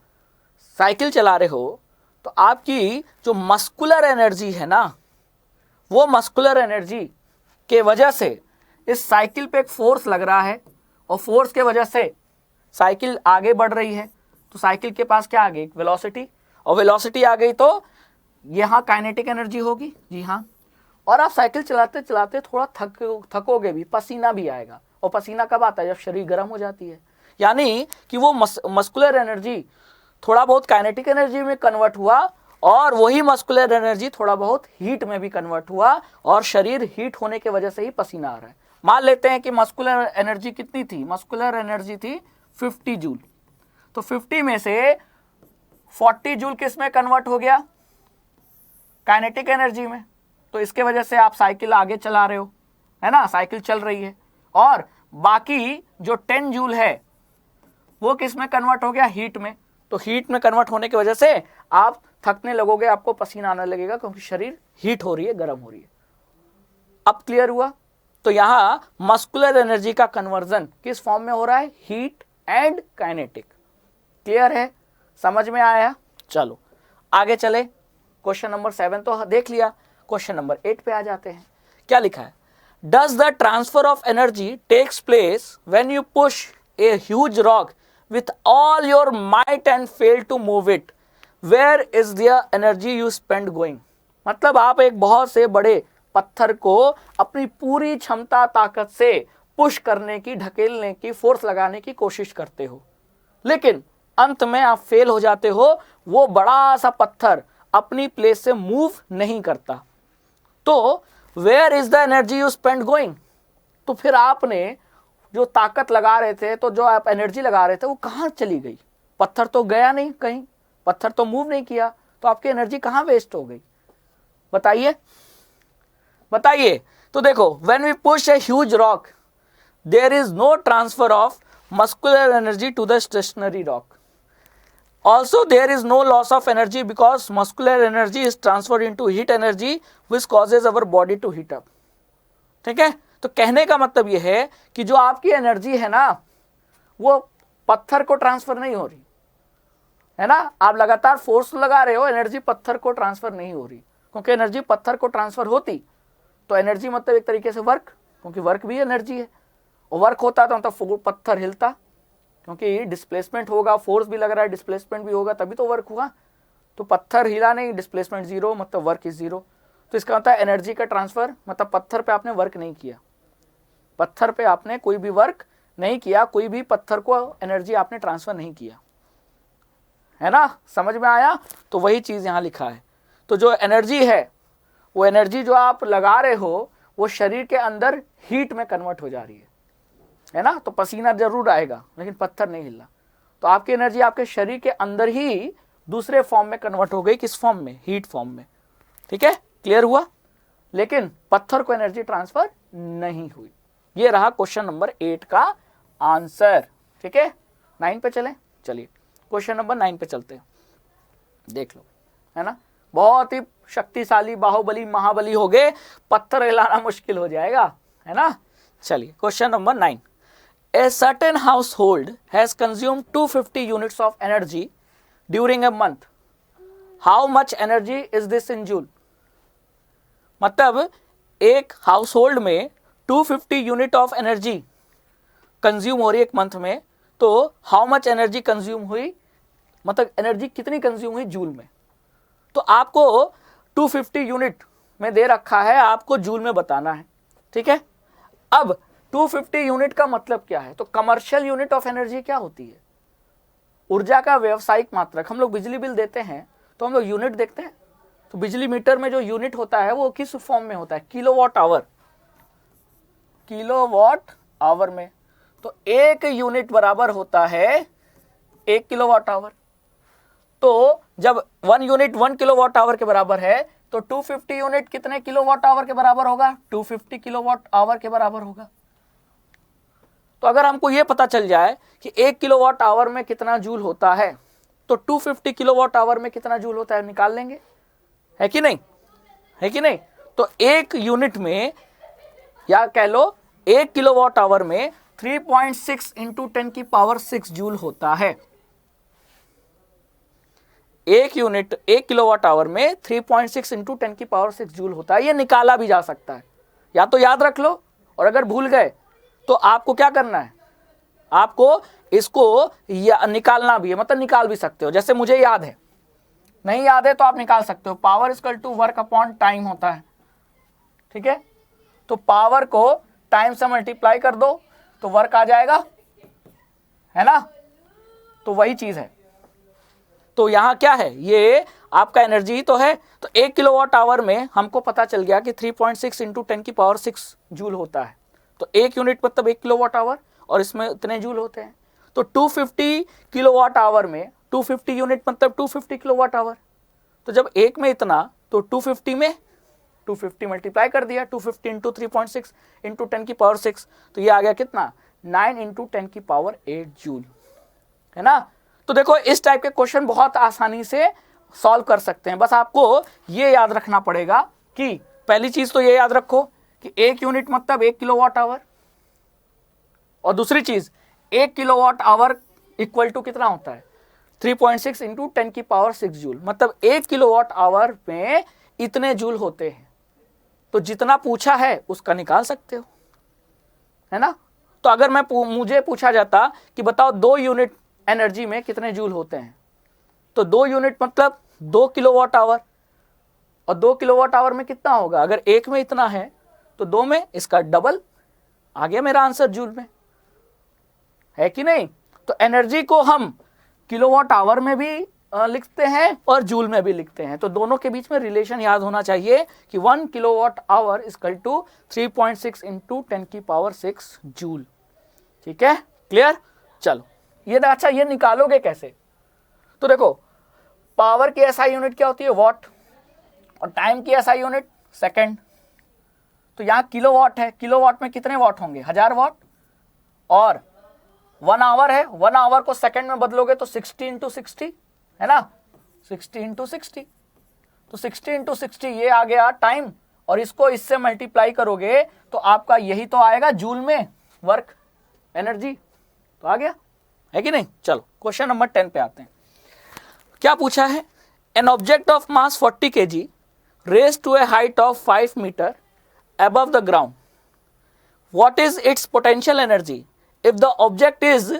साइकिल चला रहे हो, तो आपकी जो मस्कुलर एनर्जी है ना, वो मस्कुलर एनर्जी के वजह से इस साइकिल पे एक फोर्स लग रहा है, और फोर्स के वजह से साइकिल आगे बढ़ रही है। तो साइकिल के पास क्या आ गई? वेलोसिटी, और वेलोसिटी आ गई तो यहाँ काइनेटिक एनर्जी होगी। जी हाँ, और आप साइकिल चलाते चलाते थोड़ा थकोगे भी, पसीना भी आएगा। और पसीना कब आता है? जब शरीर गर्म हो जाती है। यानी कि वो मस्कुलर एनर्जी थोड़ा बहुत काइनेटिक एनर्जी में कन्वर्ट हुआ, और वही मस्कुलर एनर्जी थोड़ा बहुत हीट में भी कन्वर्ट हुआ, और शरीर हीट होने के वजह से ही पसीना आ रहा है। मान लेते हैं कि मस्कुलर एनर्जी कितनी थी? मस्कुलर एनर्जी थी 50 जूल। तो 50 में से 40 जूल किस में कन्वर्ट हो गया? काइनेटिक एनर्जी में। तो इसके वजह से आप साइकिल आगे चला रहे हो, है ना, साइकिल चल रही है। और बाकी जो 10 जूल है वो किस में कन्वर्ट हो गया? हीट में। तो हीट में कन्वर्ट होने की वजह से आप थकने लगोगे, आपको पसीना आने लगेगा, क्योंकि शरीर हीट हो रही है, गर्म हो रही है। अब क्लियर हुआ? तो यहां मस्कुलर एनर्जी का कन्वर्जन किस फॉर्म में हो रहा है? Heat and kinetic. क्लियर है? समझ में आया? चलो आगे चले। क्वेश्चन नंबर 7 तो देख लिया, क्वेश्चन नंबर 8 पे आ जाते हैं। क्या लिखा है? Does the transfer of energy takes place when you push a huge rock with all your might and fail to move it, where is the energy you spend going? मतलब आप एक बहुत से बड़े पत्थर को अपनी पूरी क्षमता ताकत से पुश करने की, ढकेलने की, फोर्स लगाने की कोशिश करते हो, लेकिन अंत में आप फेल हो जाते हो। वो बड़ा सा पत्थर अपनी प्लेस से मूव नहीं करता। तो where is the energy you spend going? तो फिर आपने जो ताकत लगा रहे थे, तो जो आप एनर्जी लगा रहे थे, वो कहाँ चली गई? पत्थर तो गया नहीं कहीं, पत्थर तो मूव नहीं किया, तो आपकी एनर्जी कहाँ वेस्ट हो गई? बताइए बताइए। तो देखो, when we push a huge rock there is no transfer of muscular energy to the stationary rock. Also there is no loss of energy because muscular energy is transferred into heat energy which causes our body to heat up. ठीक है, तो कहने का मतलब यह है कि जो आपकी एनर्जी है ना, वो पत्थर को ट्रांसफर नहीं हो रही है ना। आप लगातार फोर्स लगा रहे हो, एनर्जी पत्थर को ट्रांसफर नहीं हो रही, क्योंकि एनर्जी पत्थर को ट्रांसफर होती तो एनर्जी मतलब एक तरीके से वर्क, क्योंकि वर्क भी एनर्जी है, और वर्क होता तो मतलब पत्थर हिलता, क्योंकि डिस्प्लेसमेंट होगा, फोर्स भी लग रहा है, डिस्प्लेसमेंट भी होगा, तभी तो वर्क हुआ। तो पत्थर हिला नहीं, डिस्प्लेसमेंट जीरो, मतलब वर्क इज जीरो। तो इसका मतलब एनर्जी का ट्रांसफर मतलब पत्थर पे आपने वर्क नहीं किया, पत्थर पे आपने कोई भी वर्क नहीं किया, कोई भी पत्थर को एनर्जी आपने ट्रांसफर नहीं किया, है ना। समझ में आया? तो वही चीज यहां लिखा है। तो जो एनर्जी है, वो एनर्जी जो आप लगा रहे हो, वो शरीर के अंदर हीट में कन्वर्ट हो जा रही है ना। तो पसीना जरूर आएगा, लेकिन पत्थर नहीं हिलना। तो आपकी एनर्जी आपके शरीर के अंदर ही दूसरे फॉर्म में कन्वर्ट हो गई। किस फॉर्म में? हीट फॉर्म में। ठीक है, क्लियर हुआ? लेकिन पत्थर को एनर्जी ट्रांसफर नहीं हुई। ये रहा क्वेश्चन नंबर 8 का आंसर। ठीक है, 9 पे चलें। चलिए क्वेश्चन नंबर 9 पे चलते हैं, देख लो, है ना। बहुत ही शक्तिशाली, बाहुबली, महाबली हो गए, पत्थर हिलाना मुश्किल हो जाएगा, है ना। चलिए question number 9। A certain house hold has consume 250 units of energy during a month how much energy is this in joule? मतलब एक हाउस होल्ड में 250 यूनिट ऑफ एनर्जी कंज्यूम हो रही है एक मंथ में, तो हाउ मच एनर्जी कंज्यूम हुई, मतलब एनर्जी कितनी कंज्यूम हुई जूल में। तो आपको 250 यूनिट में दे रखा है, आपको जूल में बताना है, ठीक है। अब 250 यूनिट का मतलब क्या है? तो कमर्शियल यूनिट ऑफ एनर्जी क्या होती है? ऊर्जा का व्यवसायिक मात्रक। हम लोग बिजली बिल देते हैं तो हम लोग यूनिट देखते हैं, तो बिजली मीटर में जो यूनिट होता है वो किस फॉर्म में होता है? किलोवाट आवर, किलोवाट आवर में। तो एक यूनिट बराबर होता है 1 किलोवाट आवर। तो जब 1 यूनिट 1 किलोवाट आवर के बराबर है, तो 250 यूनिट कितने किलोवाट आवर के बराबर होगा? 250 किलोवाट आवर के बराबर होगा। तो अगर हमको ये पता चल जाए कि 1 किलोवाट आवर में कितना जूल होता है, तो 250 किलोवाट आवर में कितना जूल होता है निकाल लेंगे, है कि नहीं? है कि नहीं? तो एक यूनिट में, या कह लो 1 किलोवाट आवर में 3.6 इंटू 10 की पावर 6 जूल होता है। एक यूनिट 1 किलोवाट आवर में 3.6 इंटू 10 की पावर 6 जूल होता है। ये निकाला भी जा सकता है, या तो याद रख लो, और अगर भूल गए तो आपको क्या करना है, आपको इसको निकालना भी है, मतलब निकाल भी सकते हो। जैसे मुझे याद है, नहीं याद है तो आप निकाल सकते हो। Power equal to work upon time होता है, ठीक है। तो पावर को टाइम से मल्टीप्लाई कर दो तो वर्क आ जाएगा, है ना। तो वही चीज है। तो यहां क्या है, ये आपका एनर्जी ही तो है। तो 1 किलोवाट आवर में हमको पता चल गया कि 3.6 इंटू 10 की पावर 6 जूल होता है। तो एक यूनिट मतलब 1 किलोवाट आवर, और इसमें इतने जूल होते हैं। तो 250 किलोवाट आवर में 250 यूनिट मतलब 250 किलोवाट आवर। तो जब एक में इतना, तो 250 में 250 मल्टीप्लाई कर दिया, 250 इंटू 3.6 इंटू 10 की पावर 6, तो ये आ गया कितना, 9 इंटू 10 की पावर 8 जूल, है ना। तो देखो इस टाइप के क्वेश्चन बहुत आसानी से सॉल्व कर सकते हैं। बस आपको ये याद रखना पड़ेगा कि पहली चीज तो ये याद रखो कि एक यूनिट मतलब 1 किलोवाट आवर, और दूसरी चीज 1 किलोवाट आवर इक्वल टू कितना होता है, 3.6 इंटू 10 की पावर 6 जूल। मतलब 1 किलोवाट आवर में इतने जूल होते हैं। तो जितना पूछा है उसका निकाल सकते हो, है ना। तो अगर मुझे पूछा जाता कि बताओ 2 यूनिट एनर्जी में कितने जूल होते हैं, तो 2 यूनिट मतलब 2 किलोवाट आवर, और 2 किलोवाट आवर में कितना होगा, अगर एक में इतना है तो 2 में इसका डबल। आ गया मेरा आंसर जूल में, है कि नहीं। तो एनर्जी को हम किलोवाट आवर में भी लिखते हैं और जूल में भी लिखते हैं। तो दोनों के बीच में रिलेशन याद होना चाहिए कि 1 kilowatt hour equal to 3.6 into 10 की पावर 6 जूल। ठीक है, क्लियर। चलो ये अच्छा, ये निकालोगे कैसे? तो देखो पावर की एसआई यूनिट क्या होती है, वॉट, और टाइम की एसआई यूनिट सेकंड। तो यहाँ किलोवाट है, किलोवाट में कितने वाट होंगे, 1000 वाट, और 1 आवर है, 1 आवर को सेकंड में बदलोगे तो 60 इंटू 60, है ना, 60 इंटू 60। तो 60 इंटू 60 ये आ गया टाइम, और इसको इससे मल्टीप्लाई करोगे तो आपका यही तो आएगा जूल में वर्क एनर्जी। तो आ गया, है कि नहीं। चलो क्वेश्चन नंबर 10 पे आते हैं। क्या पूछा है, an object of mass 40 kg raised to a height of 5 metre above the ground, what is its potential energy if the object is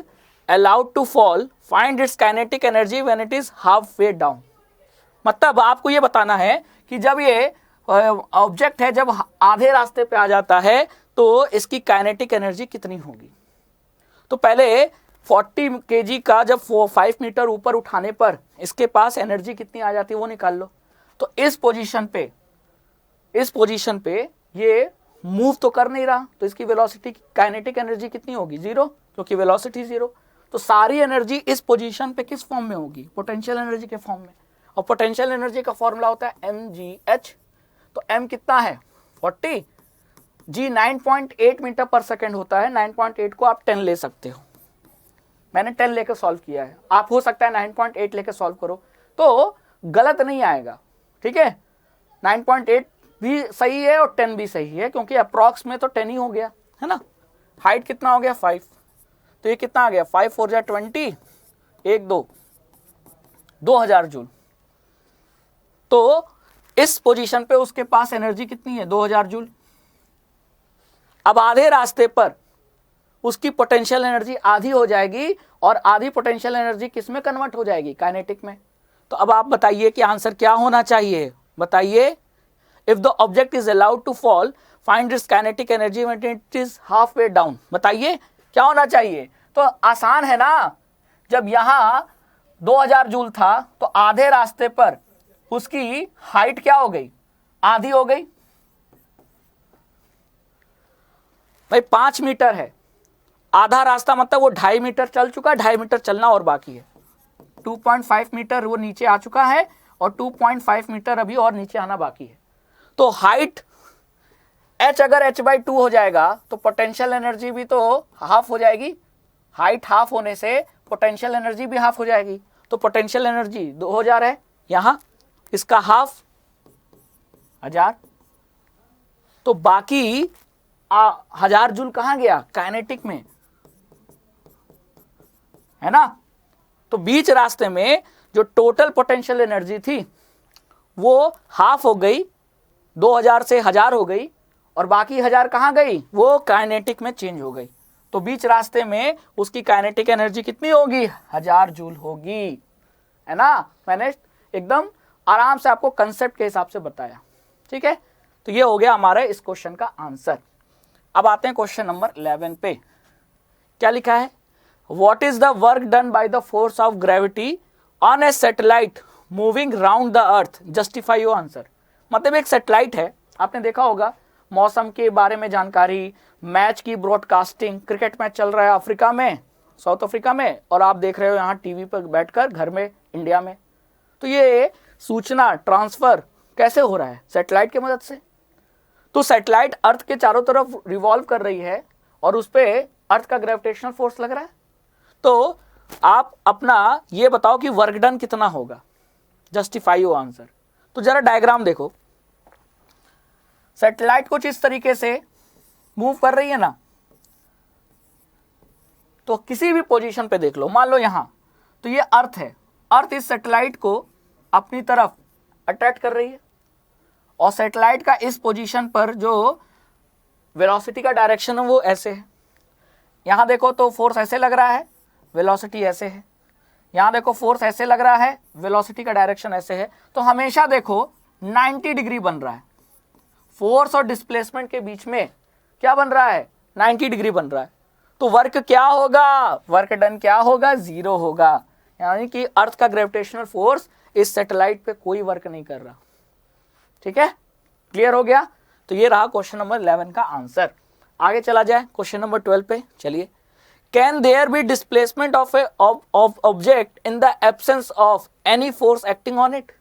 allowed to fall, find its kinetic energy when it is halfway down। मतलब आपको ये बताना है कि जब ये object है जब आधे रास्ते पे आ जाता है तो इसकी काइनेटिक एनर्जी कितनी होगी। तो पहले 40 kg का जब 5 मीटर ऊपर उठाने पर इसके पास एनर्जी कितनी आ जाती है वो निकाल लो। तो इस पोजीशन पे ये मूव तो कर नहीं रहा, तो इसकी वेलोसिटी काइनेटिक एनर्जी कितनी होगी, 0, क्योंकि वेलोसिटी 0। तो सारी एनर्जी इस पोजीशन पे किस फॉर्म में होगी, पोटेंशियल एनर्जी के फॉर्म में। और पोटेंशियल एनर्जी का फॉर्मूला होता है mgh। तो m कितना है 40, g 9.8 मीटर पर सेकेंड होता है। 9.8 को आप 10 ले सकते हो, मैंने 10 लेकर सॉल्व किया है, आप हो सकता है 9.8 लेकर सॉल्व करो तो गलत नहीं आएगा। ठीक है, 9.8 भी सही है और 10 भी सही है, क्योंकि अप्रॉक्स में तो 10 ही हो गया, है ना। हाइट कितना हो गया 5, तो ये कितना आ गया 5 4 जा 20, 1 2 2000 जूल। तो इस पोजीशन पे उसके पास एनर्जी कितनी है, 2000 जूल। अब आधे रास्ते पर उसकी पोटेंशियल एनर्जी आधी हो जाएगी और आधी पोटेंशियल एनर्जी किस में कन्वर्ट हो जाएगी, काइनेटिक में। तो अब आप बताइए कि आंसर क्या होना चाहिए, बताइए। If the object is allowed to fall find its kinetic energy when it is half way down. बताइए क्या होना चाहिए। तो आसान है ना, जब यहां 2000 जूल था तो आधे रास्ते पर उसकी हाइट क्या हो गई, आधी हो गई। भाई 5 मीटर है, आधा रास्ता मतलब वो 2.5 मीटर चल चुका, 2.5 मीटर चलना और बाकी है। 2.5 मीटर वो नीचे आ चुका है और 2.5 मीटर अभी और नीचे आना बाकी है। तो हाइट h अगर h/2 हो जाएगा तो पोटेंशियल एनर्जी भी तो हाफ हो जाएगी। हाइट हाफ होने से पोटेंशियल एनर्जी भी हाफ हो जाएगी। तो पोटेंशियल एनर्जी 2000 है, यहां इसका हाफ 1000, तो बाकी 1000 जूल कहां गया, काइनेटिक में, है ना। तो बीच रास्ते में जो टोटल पोटेंशियल एनर्जी थी वो हाफ हो गई, 2000 से 1000 हो गई और बाकी 1000 कहां गई, वो काइनेटिक में चेंज हो गई। तो बीच रास्ते में उसकी काइनेटिक एनर्जी कितनी होगी, 1000 जूल होगी, है ना। मैंने एकदम आराम से आपको कंसेप्ट के हिसाब से बताया, ठीक है। तो ये हो गया हमारे इस क्वेश्चन का आंसर। अब आते हैं क्वेश्चन नंबर 11 पे। क्या लिखा है, what is the work done by the force of gravity on A satellite moving round the earth, justify your answer. मतलब एक सैटेलाइट है, आपने देखा होगा, मौसम के बारे में जानकारी, मैच की ब्रॉडकास्टिंग, क्रिकेट मैच चल रहा है अफ्रीका में, साउथ अफ्रीका में, और आप देख रहे हो यहाँ टीवी पर बैठकर घर में इंडिया में। तो ये सूचना ट्रांसफर कैसे हो रहा है, सैटेलाइट की मदद से। तो सैटेलाइट अर्थ के चारों तरफ रिवॉल्व कर रही है और उस पे अर्थ का ग्रेविटेशनल फोर्स लग रहा है। तो आप अपना ये बताओ कि वर्क डन कितना होगा, जस्टिफाई योर आंसर। तो जरा डायग्राम देखो, सैटेलाइट कुछ इस तरीके से मूव कर रही है ना, तो किसी भी पोजीशन पे देख लो, मान लो यहां, तो ये अर्थ है, अर्थ इस सैटेलाइट को अपनी तरफ अट्रैक्ट कर रही है और सैटेलाइट का इस पोजीशन पर जो वेलोसिटी का डायरेक्शन है वो ऐसे है। यहां देखो तो फोर्स ऐसे लग रहा है, वेलोसिटी ऐसे है। यहां देखो फोर्स ऐसे लग रहा है, वेलोसिटी का डायरेक्शन ऐसे है। तो हमेशा देखो 90 डिग्री बन रहा है, फोर्स और डिस्प्लेसमेंट के बीच में क्या बन रहा है, 90 डिग्री बन रहा है। तो वर्क क्या होगा, वर्क डन क्या होगा, 0 होगा। यानी कि अर्थ का ग्रेविटेशनल फोर्स इस सैटेलाइट पे कोई वर्क नहीं कर रहा, ठीक है, क्लियर हो गया। तो ये रहा क्वेश्चन नंबर 11 का आंसर। आगे चला जाए क्वेश्चन नंबर 12 पे, चलिए। Can there be displacement of a object in the absence of any force acting on it.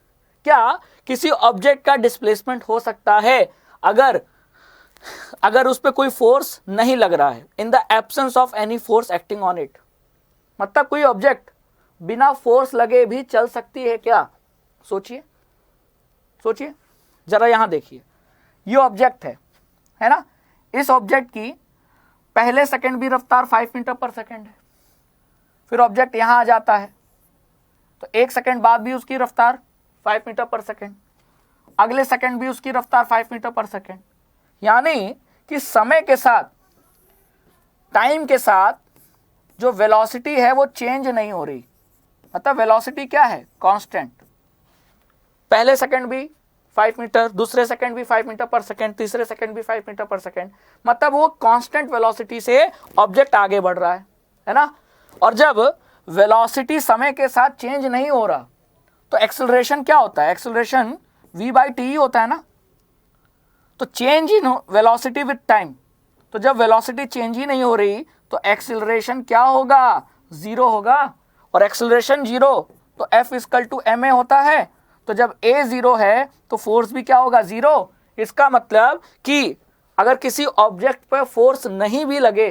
क्या किसी ऑब्जेक्ट का डिस्प्लेसमेंट हो सकता है अगर उस पर कोई फोर्स नहीं लग रहा है, इन the absence of any force acting on it. मतलब कोई ऑब्जेक्ट बिना फोर्स लगे भी चल सकती है क्या, सोचिए सोचिए जरा, यहां देखिए, ये ऑब्जेक्ट है ना। इस ऑब्जेक्ट की पहले सेकंड भी रफ्तार 5 मीटर पर सेकंड है, फिर ऑब्जेक्ट यहां आ जाता है तो 1 सेकंड बाद भी उसकी रफ्तार 5 मीटर पर सेकंड, अगले सेकंड भी उसकी रफ्तार 5 मीटर पर सेकंड। यानी कि समय के साथ, टाइम के साथ जो वेलोसिटी है वो चेंज नहीं हो रही। मतलब वेलोसिटी क्या है, कांस्टेंट। पहले सेकंड भी 5 मीटर, दूसरे सेकंड भी 5 मीटर पर सेकंड, तीसरे सेकंड भी 5 मीटर पर सेकंड। मतलब वो कांस्टेंट वेलोसिटी से ऑब्जेक्ट आगे बढ़ रहा है ना। और जब वेलोसिटी समय के साथ चेंज नहीं हो रहा तो एक्सेलरेशन क्या होता है, एक्सेलरेशन v/t होता है ना। तो change in velocity with time, तो जब वेलोसिटी चेंज ही नहीं हो रही तो एक्सेलरेशन क्या होगा, 0 होगा। और एक्सेलरेशन 0 तो F = ma होता है। तो जब a 0 है तो फोर्स भी क्या होगा, 0। इसका मतलब कि अगर किसी ऑब्जेक्ट पर फोर्स नहीं भी लगे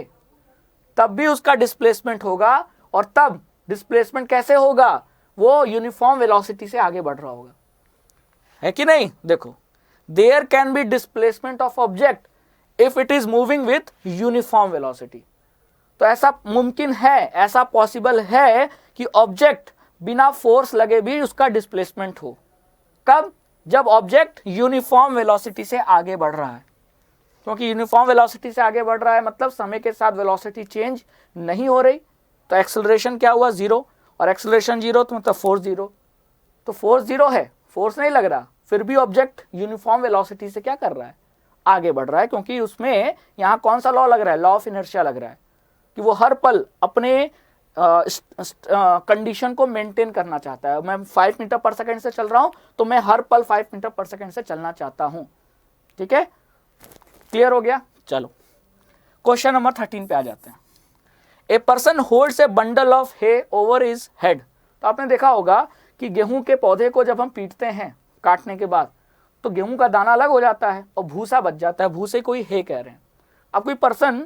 तब भी उसका डिस्प्लेसमेंट होगा, और तब डिस्प्लेसमेंट कैसे होगा, वो यूनिफॉर्म वेलोसिटी से आगे बढ़ रहा होगा, है कि नहीं। देखो, there can be displacement of object if it is moving with uniform velocity. तो ऐसा मुमकिन है, ऐसा पॉसिबल है कि ऑब्जेक्ट बिना फोर्स लगे भी उसका डिस्प्लेसमेंट हो। कब, जब ऑब्जेक्ट यूनिफॉर्म वेलोसिटी से आगे बढ़ रहा है, क्योंकि यूनिफॉर्म वेलोसिटी से आगे बढ़ रहा है मतलब समय के साथ वेलोसिटी चेंज नहीं हो रही, तो एक्सेलरेशन क्या हुआ 0, और एक्सेलरेशन 0 तो मतलब फोर्स 0, तो फोर्स 0 है, फोर्स नहीं लग रहा, फिर भी ऑब्जेक्ट यूनिफॉर्म वेलोसिटी से क्या कर रहा है, आगे बढ़ रहा है, क्योंकि उसमें यहाँ कौन सा लॉ लग रहा है, लॉ ऑफ इनर्शिया लग रहा है कि वो हर पल अपने कंडीशन को मेंटेन करना चाहता है। मैं 5 मीटर पर सेकंड से चल रहा हूं तो मैं हर पल 5 मीटर पर सेकंड से चलना चाहता हूं। ठीक है, क्लियर हो गया। चलो क्वेश्चन नंबर 13 पे आ जाते हैं। A person holds a bundle of hay over his head. तो आपने देखा होगा कि गेहूं के पौधे को जब हम पीटते हैं काटने के बाद तो गेहूं का दाना अलग हो जाता है और भूसा बच जाता है, भूसे को ही हे कह रहे हैं। अब कोई पर्सन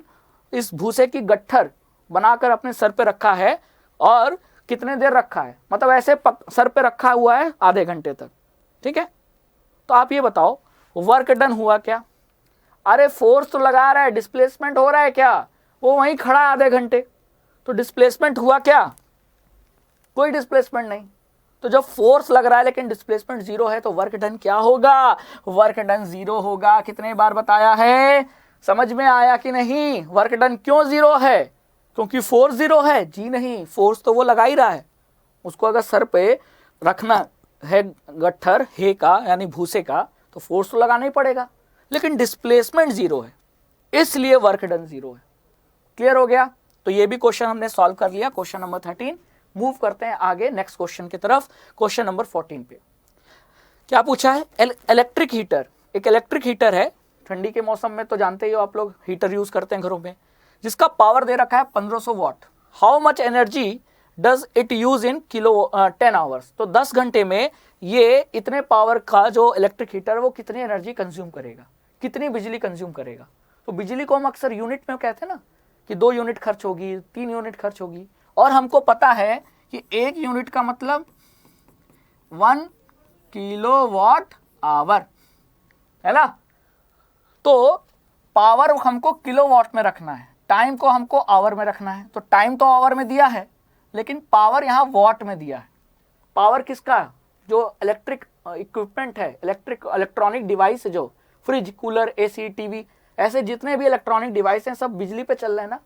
इस भूसे की गट्ठर बनाकर अपने सर पे रखा है, और कितने देर रखा है, मतलब ऐसे सर पे रखा हुआ है आधे घंटे तक। ठीक है, तो आप ये बताओ वर्क डन हुआ क्या? अरे फोर्स तो लगा रहा है, डिस्प्लेसमेंट हो रहा है क्या? वो वहीं खड़ा आधे घंटे, तो डिस्प्लेसमेंट हुआ क्या? कोई डिस्प्लेसमेंट नहीं। तो जब फोर्स लग रहा है लेकिन डिस्प्लेसमेंट 0 है तो वर्क डन क्या होगा? वर्क डन 0 होगा। कितने बार बताया है, समझ में आया कि नहीं? वर्क डन क्यों 0 है? क्योंकि फोर्स 0 है? जी नहीं, फोर्स तो वो लगा ही रहा है। उसको अगर सर पे रखना है गट्ठर हे का यानी भूसे का, तो फोर्स तो लगाना ही पड़ेगा, लेकिन डिस्प्लेसमेंट 0 है, इसलिए वर्क डन 0 है। क्लियर हो गया? तो ये भी क्वेश्चन हमने सॉल्व कर लिया, क्वेश्चन नंबर 13। मूव करते हैं आगे नेक्स्ट क्वेश्चन की तरफ, क्वेश्चन नंबर 14 पे। क्या पूछा है? Electric heater. एक इलेक्ट्रिक हीटर है, ठंडी के मौसम में तो जानते ही हो आप लोग हीटर यूज करते हैं घरों में, जिसका पावर दे रखा है 1500 watt. How much energy does it use in 10 hours. तो 10 घंटे में ये इतने पावर का जो इलेक्ट्रिक हीटर वो कितनी एनर्जी कंज्यूम करेगा, कितनी बिजली कंज्यूम करेगा। तो बिजली को हम अक्सर यूनिट में कहते हैं ना, कि 2 यूनिट खर्च होगी, 3 यूनिट खर्च होगी, और हमको पता है कि 1 यूनिट का मतलब 1 किलोवाट आवर है ना। तो पावर हमको किलोवाट में रखना है, टाइम को हमको आवर में रखना है। तो टाइम तो आवर में दिया है, लेकिन पावर यहाँ वॉट में दिया है। पावर किसका? जो इलेक्ट्रिक इक्विपमेंट है, इलेक्ट्रॉनिक डिवाइस, जो फ्रिज, कूलर, एसी, टीवी, ऐसे जितने भी इलेक्ट्रॉनिक डिवाइस हैं सब बिजली पे चल रहे हैं ना,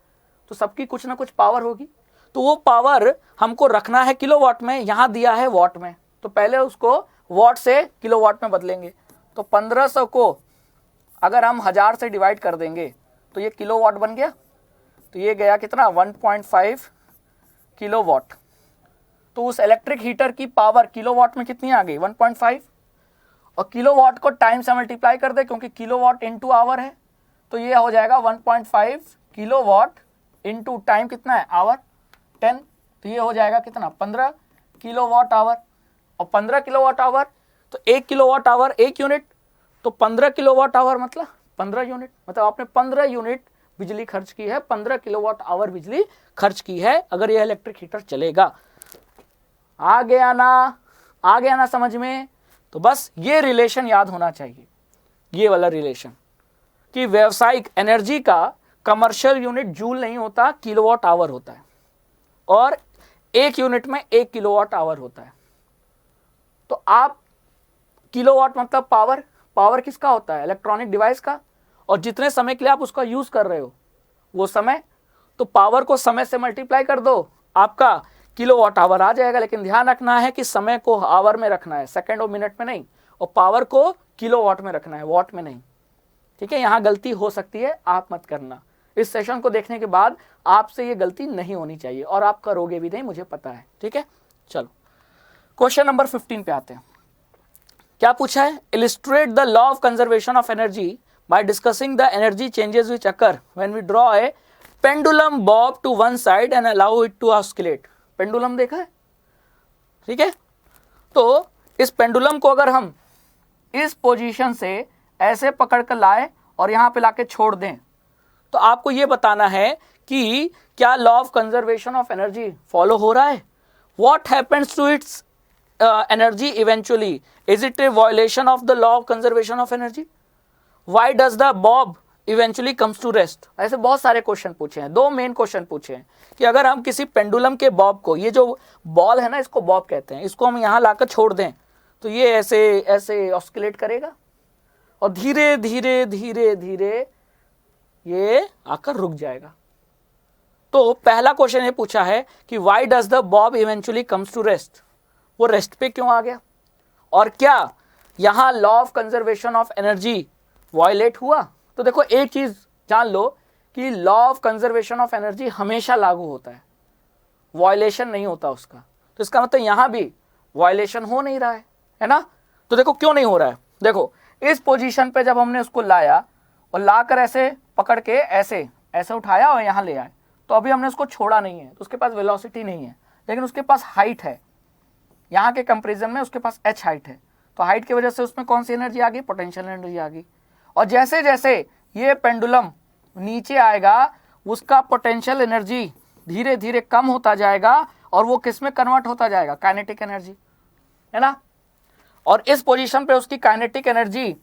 तो सबकी कुछ ना कुछ पावर होगी। तो वो पावर हमको रखना है किलोवाट में, यहाँ दिया है वॉट में, तो पहले उसको वॉट से किलोवाट में बदलेंगे। तो 1500 को अगर हम 1000 से डिवाइड कर देंगे तो ये किलोवाट बन गया। तो ये गया कितना? 1.5 किलोवाट। तो उस इलेक्ट्रिक हीटर की पावर किलोवाट में कितनी आ गई? 1.5। और किलोवाट को टाइम से मल्टीप्लाई कर दे, क्योंकि किलोवाट इनटू आवर है, तो ये हो जाएगा 1.5 किलोवाट इनटू टाइम कितना है? आवर 10। तो ये हो जाएगा कितना? 15 किलोवाट आवर। और 15 किलोवाट आवर तो 1 किलोवाट आवर 1 यूनिट, तो 15 किलोवाट आवर मतलब 15 यूनिट, मतलब आपने 15 यूनिट बिजली खर्च की है, 15 किलोवाट आवर बिजली खर्च की है अगर यह इलेक्ट्रिक हीटर चलेगा। आ गया ना समझ में? तो बस ये रिलेशन याद होना चाहिए, ये वाला रिलेशन, कि व्यावसायिक एनर्जी का कमर्शियल यूनिट जूल नहीं होता, किलोवाट आवर होता है, और 1 यूनिट में 1 किलोवाट आवर होता है। तो आप किलोवाट मतलब पावर, पावर किसका होता है? इलेक्ट्रॉनिक डिवाइस का, और जितने समय के लिए आप उसका यूज कर रहे हो वो समय, तो पावर को समय से मल्टीप्लाई कर दो, आपका किलोवाट आवर आ जाएगा। लेकिन ध्यान रखना है कि समय को आवर में रखना है, सेकंड और मिनट में नहीं, और पावर को किलोवाट में रखना है, वॉट में नहीं। ठीक है, यहाँ गलती हो सकती है, आप मत करना। इस सेशन को देखने के बाद आपसे ये गलती नहीं होनी चाहिए, और आप करोगे भी नहीं, मुझे पता है। ठीक है, चलो क्वेश्चन नंबर 15 पे आते हैं। क्या पूछा है? Illustrate the law of conservation of energy by discussing the energy changes which occur when we draw a pendulum bob to one side and allow it to oscillate. Pendulum देखा है? ठीक है, तो इस पेंडुलम को अगर हम इस पोजीशन से ऐसे पकड़ कर लाए और यहाँ पे लाके छोड़ दें, तो आपको ये बताना है कि क्या law of conservation of energy follow हो रहा है। What happens to its energy eventually? Is it a violation of the law of conservation of energy? Why does the bob eventually comes to rest? ऐसे बहुत सारे question पूछे हैं, 2 main question पूछे हैं कि अगर हम किसी पेंडुलम के बॉब को, ये जो बॉल है ना, इसको बॉब कहते हैं, इसको हम यहाँ लाकर छोड़ दें तो ये ऐसे ऐसे ऑस्किलेट करेगा और धीरे धीरे धीरे धीरे ये आकर रुक जाएगा। तो पहला क्वेश्चन ये पूछा है कि why does the bob eventually comes to rest, वो रेस्ट पे क्यों आ गया, और क्या यहां law of conservation of energy violated हुआ। तो देखो एक चीज जान लो कि law of conservation of energy हमेशा लागू होता है, वायलेशन नहीं होता उसका। तो इसका मतलब यहां भी वायलेशन हो नहीं रहा है ना। तो देखो क्यों नहीं हो रहा है, देखो इस पोजीशन पे जब हमने उसको लाया और लाकर ऐसे पकड़ के ऐसे ऐसे उठाया और यहां ले आए, तो अभी हमने उसको छोड़ा नहीं है, तो उसके पास वेलोसिटी नहीं है, लेकिन उसके पास हाइट है। यहाँ के कंपेरिजन में उसके पास h हाइट है, तो हाइट की वजह से उसमें कौन सी एनर्जी आ गई, पोटेंशियल एनर्जी आ गई। और जैसे जैसे ये पेंडुलम नीचे आएगा उसका पोटेंशियल एनर्जी धीरे धीरे कम होता जाएगा और वो किस में कन्वर्ट होता जाएगा, काइनेटिक एनर्जी, है ना। और इस पोजीशन पे उसकी काइनेटिक एनर्जी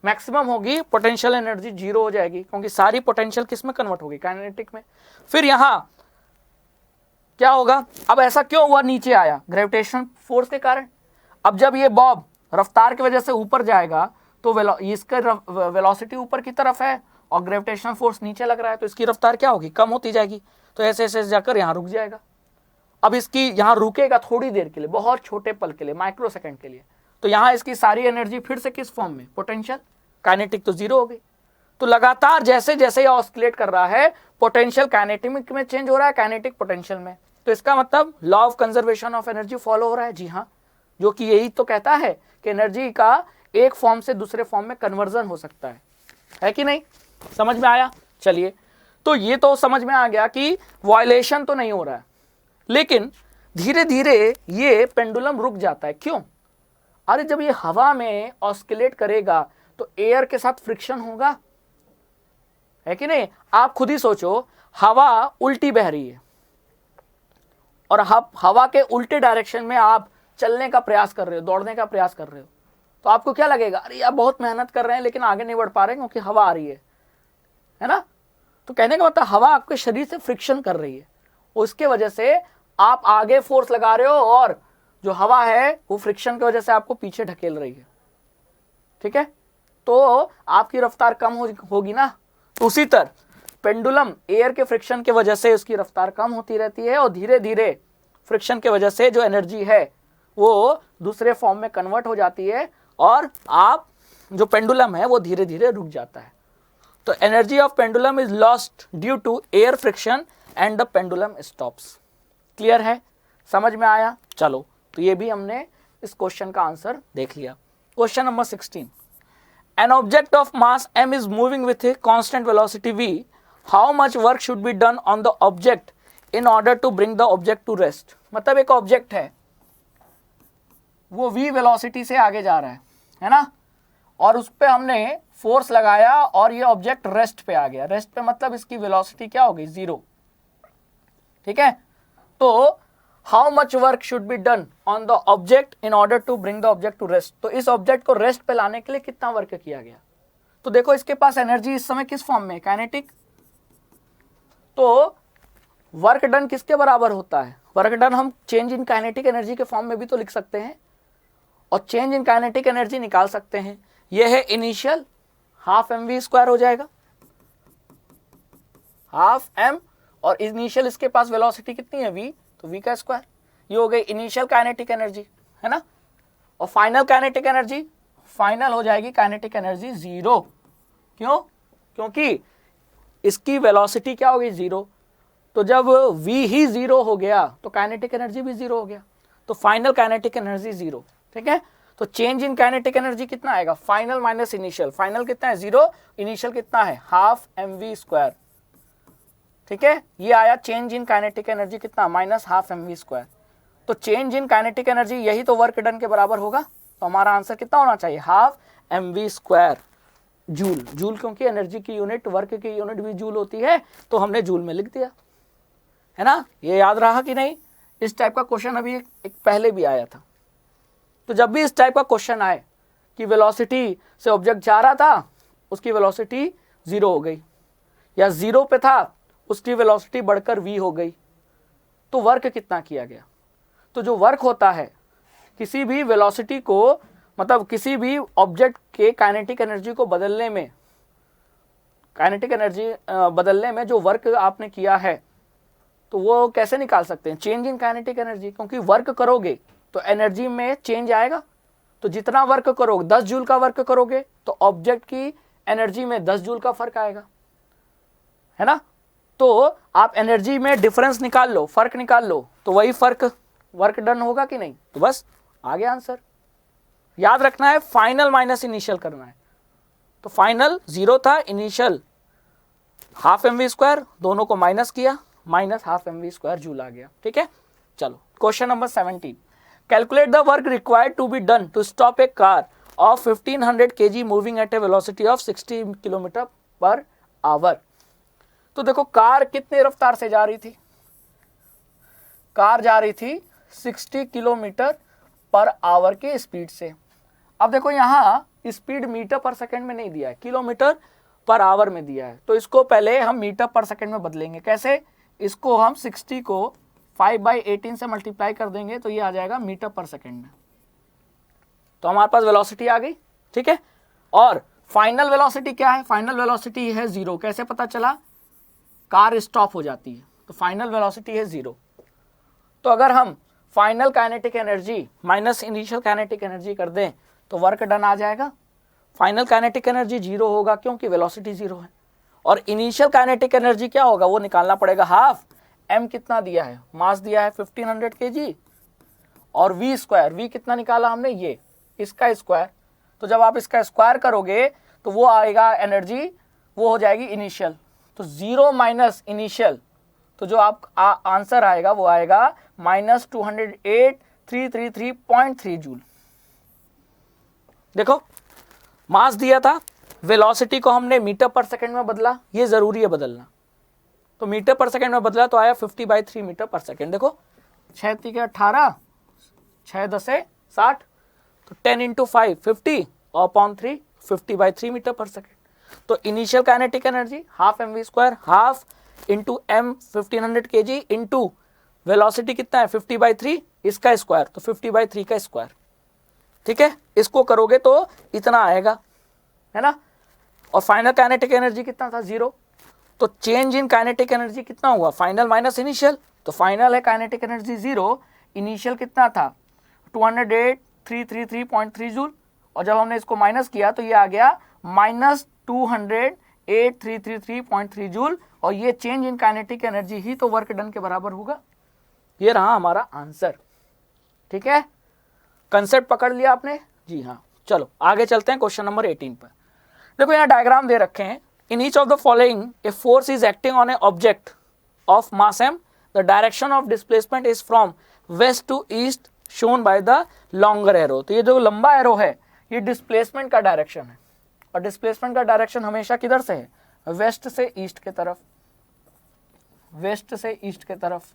मैक्सिमम होगी, पोटेंशियल एनर्जी जीरो हो जाएगी, क्योंकि सारी पोटेंशियल किस में कन्वर्ट होगी, काइनेटिक में। फिर यहां क्या होगा, अब ऐसा क्यों हुआ, नीचे आया ग्रेविटेशन फोर्स के कारण। अब जब ये बॉब रफ्तार की वजह से ऊपर जाएगा तो इसका वेलोसिटी ऊपर की तरफ है और ग्रेविटेशनल फोर्स नीचे लग रहा है, तो इसकी रफ्तार क्या होगी, कम होती जाएगी। तो ऐसे ऐसे जाकर यहाँ रुक जाएगा। अब इसकी यहाँ रुकेगा थोड़ी देर के लिए, बहुत छोटे पल के लिए, माइक्रो सेकंड के लिए। तो यहाँ इसकी सारी एनर्जी फिर से किस फॉर्म में, पोटेंशियल, काइनेटिक तो जीरो हो गई। तो लगातार जैसे जैसे ये ऑस्किलेट कर रहा है, पोटेंशियल काइनेटिक में चेंज हो रहा है, काइनेटिक पोटेंशियल में। तो इसका मतलब law of conservation of energy follow हो रहा है। जी हाँ, जो कि यही तो कहता है कि एनर्जी का एक फॉर्म से दूसरे फॉर्म में कन्वर्जन हो सकता है कि नहीं। समझ में आया। चलिए, तो ये तो समझ में आ गया कि वायलेशन तो नहीं हो रहा है, लेकिन धीरे धीरे ये पेंडुलम रुक जाता है। क्यों, अरे जब ये हवा में ऑस्किलेट करेगा तो एयर के साथ फ्रिक्शन होगा, है कि नहीं। आप खुद ही सोचो, हवा उल्टी बह रही है और हवा के उल्टे डायरेक्शन में आप चलने का प्रयास कर रहे हो, दौड़ने का प्रयास कर रहे हो, तो आपको क्या लगेगा, अरे यार बहुत मेहनत कर रहे हैं लेकिन आगे नहीं बढ़ पा रहे हैं क्योंकि हवा आ रही है ना। तो कहने का मतलब हवा आपके शरीर से फ्रिक्शन कर रही है, उसके वजह से आप आगे फोर्स लगा रहे हो और जो हवा है वो फ्रिक्शन की वजह से आपको पीछे ढकेल रही है। ठीक है, तो आपकी रफ्तार कम होगी ना। तो उसी तरह पेंडुलम एयर के फ्रिक्शन की वजह से उसकी रफ्तार कम होती रहती है और धीरे धीरे फ्रिक्शन की वजह से जो एनर्जी है वो दूसरे फॉर्म में कन्वर्ट हो जाती है और आप जो पेंडुलम है वो धीरे धीरे रुक जाता है। तो energy of pendulum is lost due to air friction and the pendulum stops. Clear है, समझ में आया। चलो, तो ये भी हमने इस क्वेश्चन का आंसर देख लिया। Question number 16, N object of mass m is moving with a constant velocity v. How much work should be done on the object in order to bring the object to rest? मतलब एक object है, वो v velocity से आगे जा रहा है ना, और उस पर हमने फोर्स लगाया और ये ऑब्जेक्ट रेस्ट पे आ गया। रेस्ट पे मतलब इसकी वेलोसिटी क्या हो गई, जीरो। ठीक है, तो how much work should be done on the object in order to bring the object to rest. तो इस ऑब्जेक्ट को रेस्ट पे लाने के लिए कितना वर्क किया गया। तो देखो इसके पास एनर्जी इस समय किस फॉर्म में, काइनेटिक। तो वर्क डन किसके बराबर होता है, वर्क डन हम चेंज इन काइनेटिक एनर्जी के फॉर्म में भी तो लिख सकते हैं और चेंज इन काइनेटिक एनर्जी निकाल सकते हैं। यह है इनिशियल, हाफ mv स्क्वायर हो जाएगा, हाफ m, और इनिशियल इसके पास वेलोसिटी कितनी है v, तो v का स्क्वायर। ये हो गई इनिशियल काइनेटिक एनर्जी, है ना। और फाइनल काइनेटिक एनर्जी, फाइनल हो जाएगी काइनेटिक एनर्जी जीरो। क्यों, क्योंकि इसकी वेलोसिटी क्या हो गई, जीरो। तो जब v ही जीरो हो गया तो काइनेटिक एनर्जी भी जीरो हो गया, तो फाइनल काइनेटिक एनर्जी जीरो। ठीक है, तो चेंज इन काइनेटिक एनर्जी कितना आएगा, फाइनल माइनस इनिशियल। फाइनल कितना है, जीरो, इनिशियल कितना है, हाफ mv स्क्वायर। ठीक है, ये आया चेंज इन काइनेटिक एनर्जी कितना, माइनस हाफ mv स्क्वायर। तो चेंज इन काइनेटिक एनर्जी यही तो वर्क डन के बराबर होगा। तो हमारा आंसर कितना होना चाहिए, half mv square joule. Joule क्योंकि एनर्जी की यूनिट, वर्क की यूनिट भी जूल होती है, तो हमने जूल में लिख दिया, है ना। ये याद रहा कि नहीं। इस टाइप का क्वेश्चन अभी एक पहले भी आया था। तो जब भी इस टाइप का क्वेश्चन आए कि वेलोसिटी से ऑब्जेक्ट जा रहा था, उसकी वेलोसिटी जीरो हो गई, या जीरो पे था उसकी वेलोसिटी बढ़कर v हो गई, तो वर्क कितना किया गया। तो जो वर्क होता है किसी भी वेलोसिटी को, मतलब किसी भी ऑब्जेक्ट के काइनेटिक एनर्जी को बदलने में, काइनेटिक एनर्जी बदलने में जो वर्क आपने किया है तो वो कैसे निकाल सकते हैं? चेंज इन काइनेटिक एनर्जी, क्योंकि वर्क करोगे तो एनर्जी में चेंज आएगा। तो जितना वर्क करोगे, 10 जूल का वर्क करोगे तो ऑब्जेक्ट की एनर्जी में 10 जूल का फर्क आएगा, है ना। तो आप एनर्जी में डिफरेंस निकाल लो, फर्क निकाल लो, तो वही फर्क वर्क डन होगा कि नहीं। तो बस आ गया आंसर। याद रखना है फाइनल माइनस इनिशियल करना है। तो फाइनल 0 था, इनिशियल हाफ mv², दोनों को माइनस किया, माइनस हाफ mv² जूल आ गया। ठीक है, चलो question number 17, calculate the work required to be done to stop a car of 1500 kg moving at a velocity of 60 km/h। तो देखो कार कितने रफ्तार से जा रही थी? कार जा रही थी 60 km/h के स्पीड से। अब देखो यहाँ स्पीड मीटर पर सेकंड में नहीं दिया है, km/h में दिया है। तो इसको पहले हम मीटर पर सेकंड में बदलेंगे। कैसे? इसको हम 60 को 5/18 से मल्टीप्लाई कर देंगे तो ये आ जाएगा मीटर पर सेकंड में। तो हमारे पास वेलोसिटी आ गई। ठीक है, और फाइनल वेलोसिटी क्या है? फाइनल वेलोसिटी है 0। कैसे पता चला? कार स्टॉप हो जाती है तो फाइनल वेलोसिटी है 0। तो अगर हम final kinetic energy minus initial kinetic energy कर दें तो वर्क डन आ जाएगा। फाइनल काइनेटिक एनर्जी 0 होगा क्योंकि वेलोसिटी 0 है, और इनिशियल काइनेटिक एनर्जी क्या होगा वो निकालना पड़ेगा। हाफ m कितना दिया है? मास दिया है 1500 kg, और v², v कितना निकाला हमने? ये इसका स्क्वायर। तो जब आप इसका स्क्वायर करोगे तो वो आएगा एनर्जी, वो हो जाएगी इनिशियल। तो 0 माइनस इनिशियल, तो जो आप आंसर आएगा वो आएगा -208,333.3 जूल। देखो मास दिया था, वेलोसिटी को हमने मीटर पर सेकंड में बदला, ये जरूरी है बदलना। तो मीटर पर सेकंड में बदला तो आया 50/3 मीटर पर सेकंड। देखो 6 × 18, 6 × 10 = 60, तो 10 × 5 50 और अपॉन 3 50/3 मीटर पर सेकंड। तो initial kinetic energy half mv², half into m 1500 kg into velocity कितना है 50/3, इसका स्क्वायर, तो 50/3 का स्क्वायर। ठीक है, इसको करोगे तो इतना आएगा, है ना। और फाइनल काइनेटिक एनर्जी कितना था? 0। तो चेंज इन काइनेटिक एनर्जी कितना हुआ? Final minus initial. तो फाइनल है काइनेटिक एनर्जी 0, इनिशियल कितना था? 208,333.3 जूल, और जब हमने इसको माइनस किया तो ये आ गया -208,333.3 जूल, और ये चेंज इन काइनेटिक एनर्जी ही तो वर्क डन के बराबर होगा। ये रहा हमारा आंसर। ठीक है, कंसेप्ट पकड़ लिया आपने? जी हाँ। चलो आगे चलते हैं क्वेश्चन नंबर 18 पर। देखो यहाँ डायग्राम दे रखे हैं। In each of the following a force is acting on an object of mass m, the direction of displacement is from west to east shown by the longer arrow. तो ये जो लंबा एरो है ये displacement का direction है, और displacement का डायरेक्शन हमेशा किधर से है? वेस्ट से ईस्ट के तरफ, वेस्ट से ईस्ट के तरफ।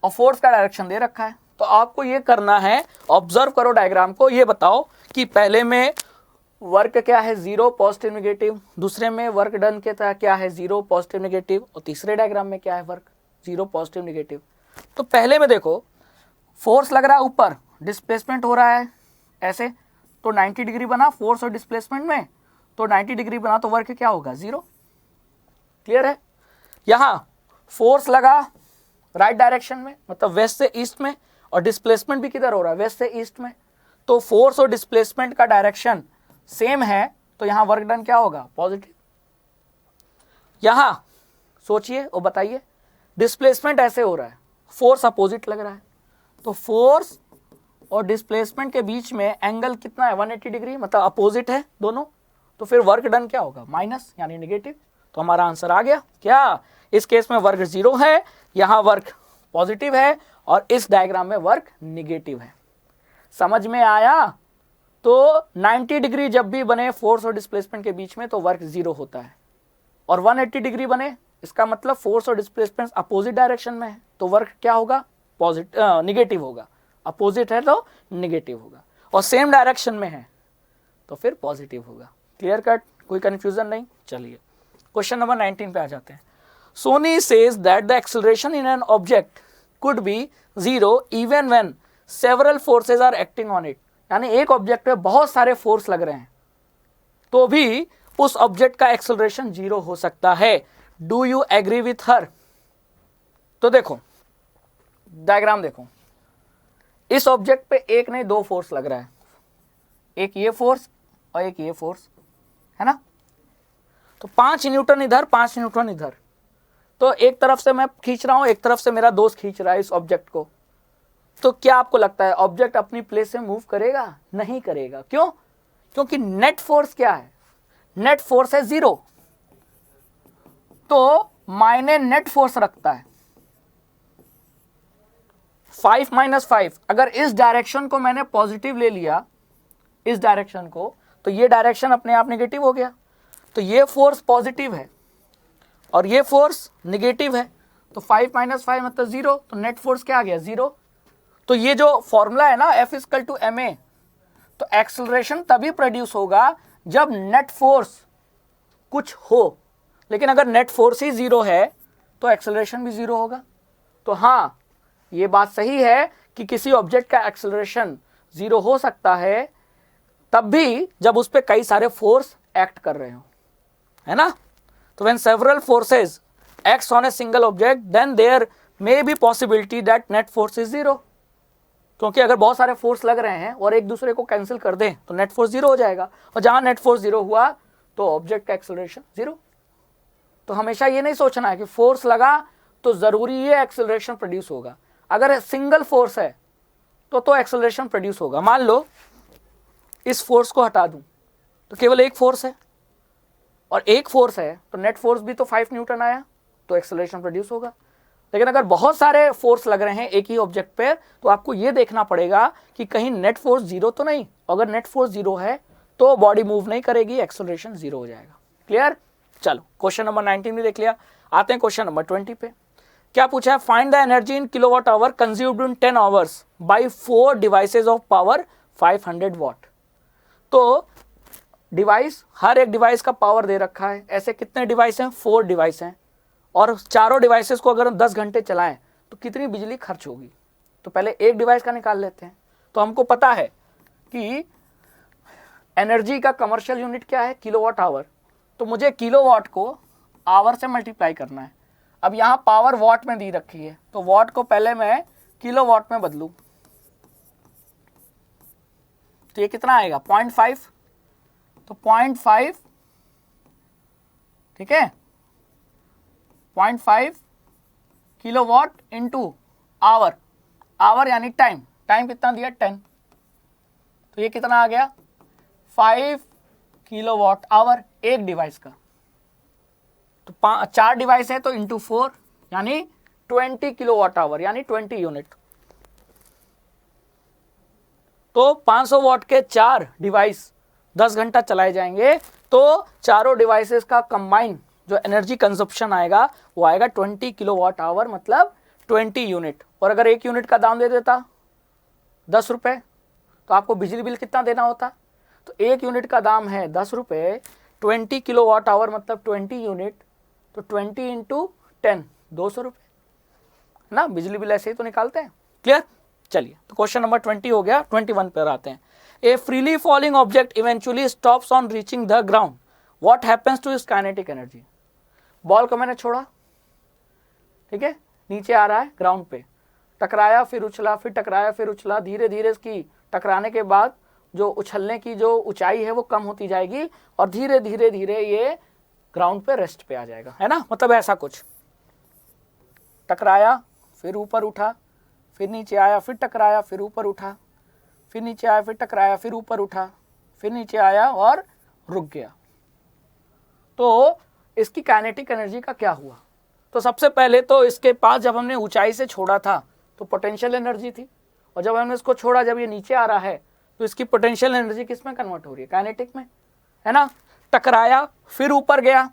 और फोर्स का डायरेक्शन दे रखा है। तो आपको ये करना है, ऑब्जर्व करो डायग्राम को, ये बताओ कि पहले में वर्क क्या है? 0 पॉजिटिव नेगेटिव, दूसरे में वर्क डन के क्या है? 0 पॉजिटिव नेगेटिव, और तीसरे डायग्राम में क्या है? Work 0 positive negative. तो पहले में देखो फोर्स लग रहा है ऊपर, डिस्प्लेसमेंट हो रहा है ऐसे, तो 90 डिग्री बना फोर्स और डिस्प्लेसमेंट में, तो 90 डिग्री बना तो वर्क क्या होगा? 0। क्लियर है? यहाँ फोर्स लगा राइट डायरेक्शन में, मतलब वेस्ट से ईस्ट में, और डिस्प्लेसमेंट भी किधर हो रहा है? वेस्ट से ईस्ट में। तो फोर्स और डिस्प्लेसमेंट का डायरेक्शन सेम है, तो यहां वर्क डन क्या होगा? पॉजिटिव। यहां सोचिए और बताइए, डिस्प्लेसमेंट ऐसे हो रहा है, फोर्स अपोजिट लग रहा है, तो फोर्स और डिस्प्लेसमेंट के बीच में एंगल कितना है? 180 डिग्री, मतलब अपोजिट है दोनों। तो फिर वर्क डन क्या होगा? माइनस, यानी नेगेटिव। तो हमारा आंसर आ गया क्या? इस केस में वर्क 0 है, यहां वर्क पॉजिटिव है, और इस डायग्राम में वर्क नेगेटिव है। समझ में आया? तो 90 डिग्री जब भी बने फोर्स और डिस्प्लेसमेंट के बीच में तो वर्क 0 होता है, और 180 डिग्री बने इसका मतलब फोर्स और डिस्प्लेसमेंट अपोजिट डायरेक्शन में है, तो वर्क क्या होगा? पॉजिटिव, नेगेटिव होगा। अपोजिट है तो नेगेटिव होगा, और सेम डायरेक्शन में है तो फिर पॉजिटिव होगा। Clear cut? कोई कंफ्यूजन नहीं? चलिए क्वेश्चन नंबर 19 पे आ जाते हैं। Soni says that the acceleration in an object could be 0 even when several forces are acting on it, यानी एक ऑब्जेक्ट पे बहुत सारे फोर्स लग रहे हैं तो भी उस ऑब्जेक्ट का एक्सेलरेशन 0 हो सकता है। Do you agree with her? तो देखो डायग्राम देखो, इस ऑब्जेक्ट पे एक नहीं दो फोर्स लग रहा है, एक ये फोर्स और एक ये फोर्स, है ना। तो 5 न्यूटन इधर 5 न्यूटन इधर, तो एक तरफ से मैं खींच रहा हूं, एक तरफ से मेरा दोस्त खींच रहा है इस ऑब्जेक्ट को। तो क्या आपको लगता है ऑब्जेक्ट अपनी प्लेस से मूव करेगा? नहीं करेगा। क्यों? क्योंकि नेट फोर्स क्या है? नेट फोर्स है 0, तो मायने नेट फोर्स रखता है 5 - 5। अगर इस डायरेक्शन को मैंने पॉजिटिव ले लिया, इस डायरेक्शन को, तो ये डायरेक्शन अपने आप नेगेटिव हो गया। तो ये फोर्स पॉजिटिव है और ये फोर्स नेगेटिव है, तो 5 - 5 मतलब 0, तो नेट फोर्स क्या आ गया? 0। तो ये जो फॉर्मूला है ना F = ma, तो एक्सेलरेशन तभी प्रोड्यूस होगा जब नेट फोर्स कुछ हो, लेकिन अगर नेट फोर्स ही 0 है तो एक्सेलरेशन भी 0 होगा। तो हाँ, ये बात सही है कि किसी ऑब्जेक्ट का एक्सेलरेशन 0 हो सकता है तब भी जब उस पर कई सारे फोर्स एक्ट कर रहे हो, है ना। तो when several forces acts on a single object then there may be possibility that net force is 0, क्योंकि अगर बहुत सारे फोर्स लग रहे हैं और एक दूसरे को कैंसिल कर दें तो नेट फोर्स 0 हो जाएगा, और जहां नेट फोर्स 0 हुआ तो ऑब्जेक्ट का एक्सेलरेशन 0। तो हमेशा ये नहीं सोचना है कि फोर्स लगा तो जरूरी ये एक्सेलरेशन प्रोड्यूस होगा। अगर सिंगल फोर्स है तो एक्सेलरेशन प्रोड्यूस होगा। मान लो इस फोर्स को हटा दूं तो केवल एक फोर्स है, और एक फोर्स है तो नेट फोर्स भी तो 5 न्यूटन आया, तो एक्सेलरेशन प्रोड्यूस होगा। लेकिन अगर बहुत सारे फोर्स लग रहे हैं एक ही ऑब्जेक्ट पे, तो आपको ये देखना पड़ेगा कि कहीं नेट फोर्स 0 तो नहीं। अगर नेट फोर्स 0 है तो बॉडी मूव नहीं करेगी, एक्सेलरेशन 0 हो जाएगा। क्लियर? चलो क्वेश्चन नंबर 19 भी देख लिया, आते हैं क्वेश्चन नंबर 20 पे। क्या पूछा है? Find the energy in kilowatt hour consumed in 10 hours bye 4 devices of power 500 वाट। तो डिवाइस, हर एक डिवाइस का पावर दे रखा है। ऐसे कितने डिवाइस हैं? 4 डिवाइस हैं, और चारों डिवाइसेस को अगर हम 10 घंटे चलाएं तो कितनी बिजली खर्च होगी। तो पहले एक डिवाइस का निकाल लेते हैं। तो हमको पता है कि एनर्जी का कमर्शियल यूनिट क्या है? Kilowatt hour. तो मुझे किलोवाट को आवर से मल्टीप्लाई करना है। अब यहाँ पावर वाट में दी रखी है, तो वाट को पहले मैं किलोवाट में बदलूं तो ये कितना आएगा? 0.5। तो 0.5, ठीक है, 0.5 किलोवाट इंटू आवर, आवर यानी टाइम, टाइम कितना दिया? 10। तो ये कितना आ गया? 5 किलोवाट आवर एक डिवाइस का। तो 4 डिवाइस है तो इंटू 4 यानी 20 किलोवाट आवर, यानी 20 यूनिट। तो 500 वाट के 4 डिवाइस 10 घंटा चलाए जाएंगे तो चारों डिवाइसेस का कंबाइन जो एनर्जी कंजप्शन आएगा वो आएगा 20 किलोवाट आवर, मतलब 20 यूनिट। और अगर एक यूनिट का दाम दे देता 10 रुपए तो आपको बिजली बिल कितना देना होता? तो एक यूनिट का दाम है 10 रुपए, 20 किलोवाट आवर मतलब 20 यूनिट, तो 20 इंटू 10 200 रुपये ना। बिजली बिल ऐसे ही तो निकालते हैं। क्लियर? चलिए, तो क्वेश्चन नंबर 20 हो गया। 21 पर आते हैं। A freely falling object eventually stops on reaching the ground, what happens to its kinetic energy. Ball को मैंने छोड़ा, ठीक है, नीचे आ रहा है ग्राउंड पे, टकराया फिर उछला, फिर टकराया फिर उछला, धीरे धीरे इसकी टकराने के बाद जो उछलने की जो ऊंचाई है वो कम होती जाएगी और धीरे धीरे धीरे ये ग्राउंड पे रेस्ट पे आ जाएगा, है ना। मतलब ऐसा कुछ, टकराया फिर ऊपर उठा, फिर नीचे आया, फिर टकराया, फिर ऊपर उठा, फिर नीचे आया, फिर टकराया, फिर ऊपर उठा, फिर नीचे आया और रुक गया। तो इसकी काइनेटिक एनर्जी का क्या हुआ? तो सबसे पहले तो इसके पास जब हमने ऊंचाई से छोड़ा था तो पोटेंशियल एनर्जी थी, और जब हमने इसको छोड़ा, जब ये नीचे आ रहा है तो इसकी पोटेंशियल एनर्जी किस में कन्वर्ट हो रही है? काइनेटिक में, है ना। टकराया फिर ऊपर गया,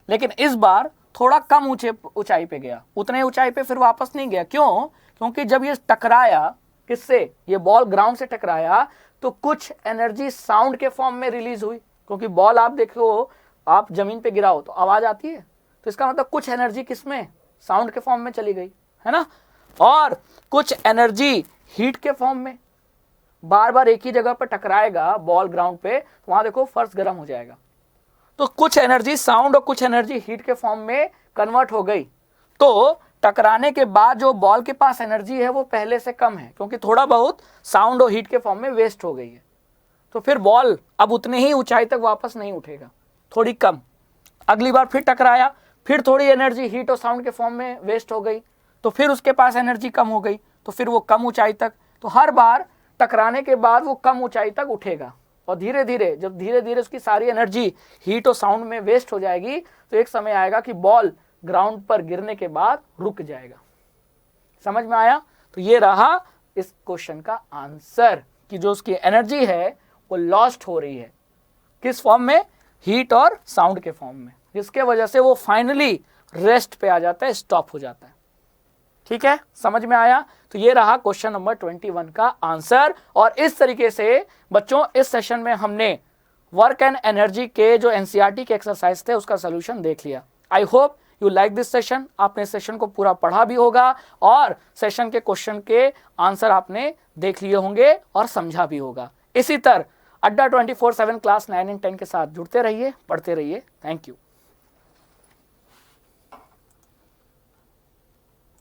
लेकिन इस बार थोड़ा कम ऊंचाई पे गया, उतने ऊंचाई पे फिर वापस नहीं गया। क्यों? क्योंकि जब ये टकराया, किससे? ये बॉल ग्राउंड से टकराया तो कुछ एनर्जी साउंड के फॉर्म में रिलीज हुई, क्योंकि बॉल आप देखो, आप जमीन पे गिराओ तो आवाज आती है, तो इसका मतलब कुछ एनर्जी किसमें? साउंड के फॉर्म में चली गई, है ना। और कुछ एनर्जी हीट के फॉर्म में। बार बार एक ही जगह पर टकराएगा बॉल ग्राउंड पे, वहां देखो फर्श गर्म हो जाएगा। तो कुछ एनर्जी साउंड और कुछ एनर्जी हीट के फॉर्म में कन्वर्ट हो गई। तो टकराने के बाद जो बॉल के पास एनर्जी है वो पहले से कम है, क्योंकि थोड़ा बहुत साउंड और हीट के फॉर्म में वेस्ट हो गई है। तो फिर बॉल अब उतनी ही ऊंचाई तक वापस नहीं उठेगा, थोड़ी कम। अगली बार फिर टकराया, फिर थोड़ी एनर्जी हीट और साउंड के फॉर्म में वेस्ट हो गई, तो फिर उसके पास एनर्जी कम हो गई, तो फिर वो कम ऊंचाई तक। तो हर बार टकराने के बाद वो कम ऊंचाई तक उठेगा, और धीरे धीरे जब धीरे धीरे उसकी सारी एनर्जी हीट और साउंड में वेस्ट हो जाएगी, तो एक समय आएगा कि बॉल ग्राउंड पर गिरने के बाद रुक जाएगा। समझ में आया? तो ये रहा इस क्वेश्चन का आंसर, कि जो उसकी एनर्जी है वो लॉस्ट हो रही है, किस फॉर्म में? हीट और साउंड के फॉर्म में, जिसके वजह से वो फाइनली रेस्ट पे आ जाता है, स्टॉप हो जाता है। ठीक है, समझ में आया? तो ये रहा क्वेश्चन नंबर 21 का आंसर। और इस तरीके से बच्चों इस सेशन में हमने वर्क एंड एनर्जी के जो एनसीईआरटी के एक्सरसाइज थे उसका सोल्यूशन देख लिया। I hope you like this session. आपने सेशन को पूरा पढ़ा भी होगा और सेशन के क्वेश्चन के आंसर आपने देख लिए होंगे और समझा भी होगा। इसी तरह अड्डा 24/7 क्लास 9 एंड 10 के साथ जुड़ते रहिए, पढ़ते रहिए। Thank you.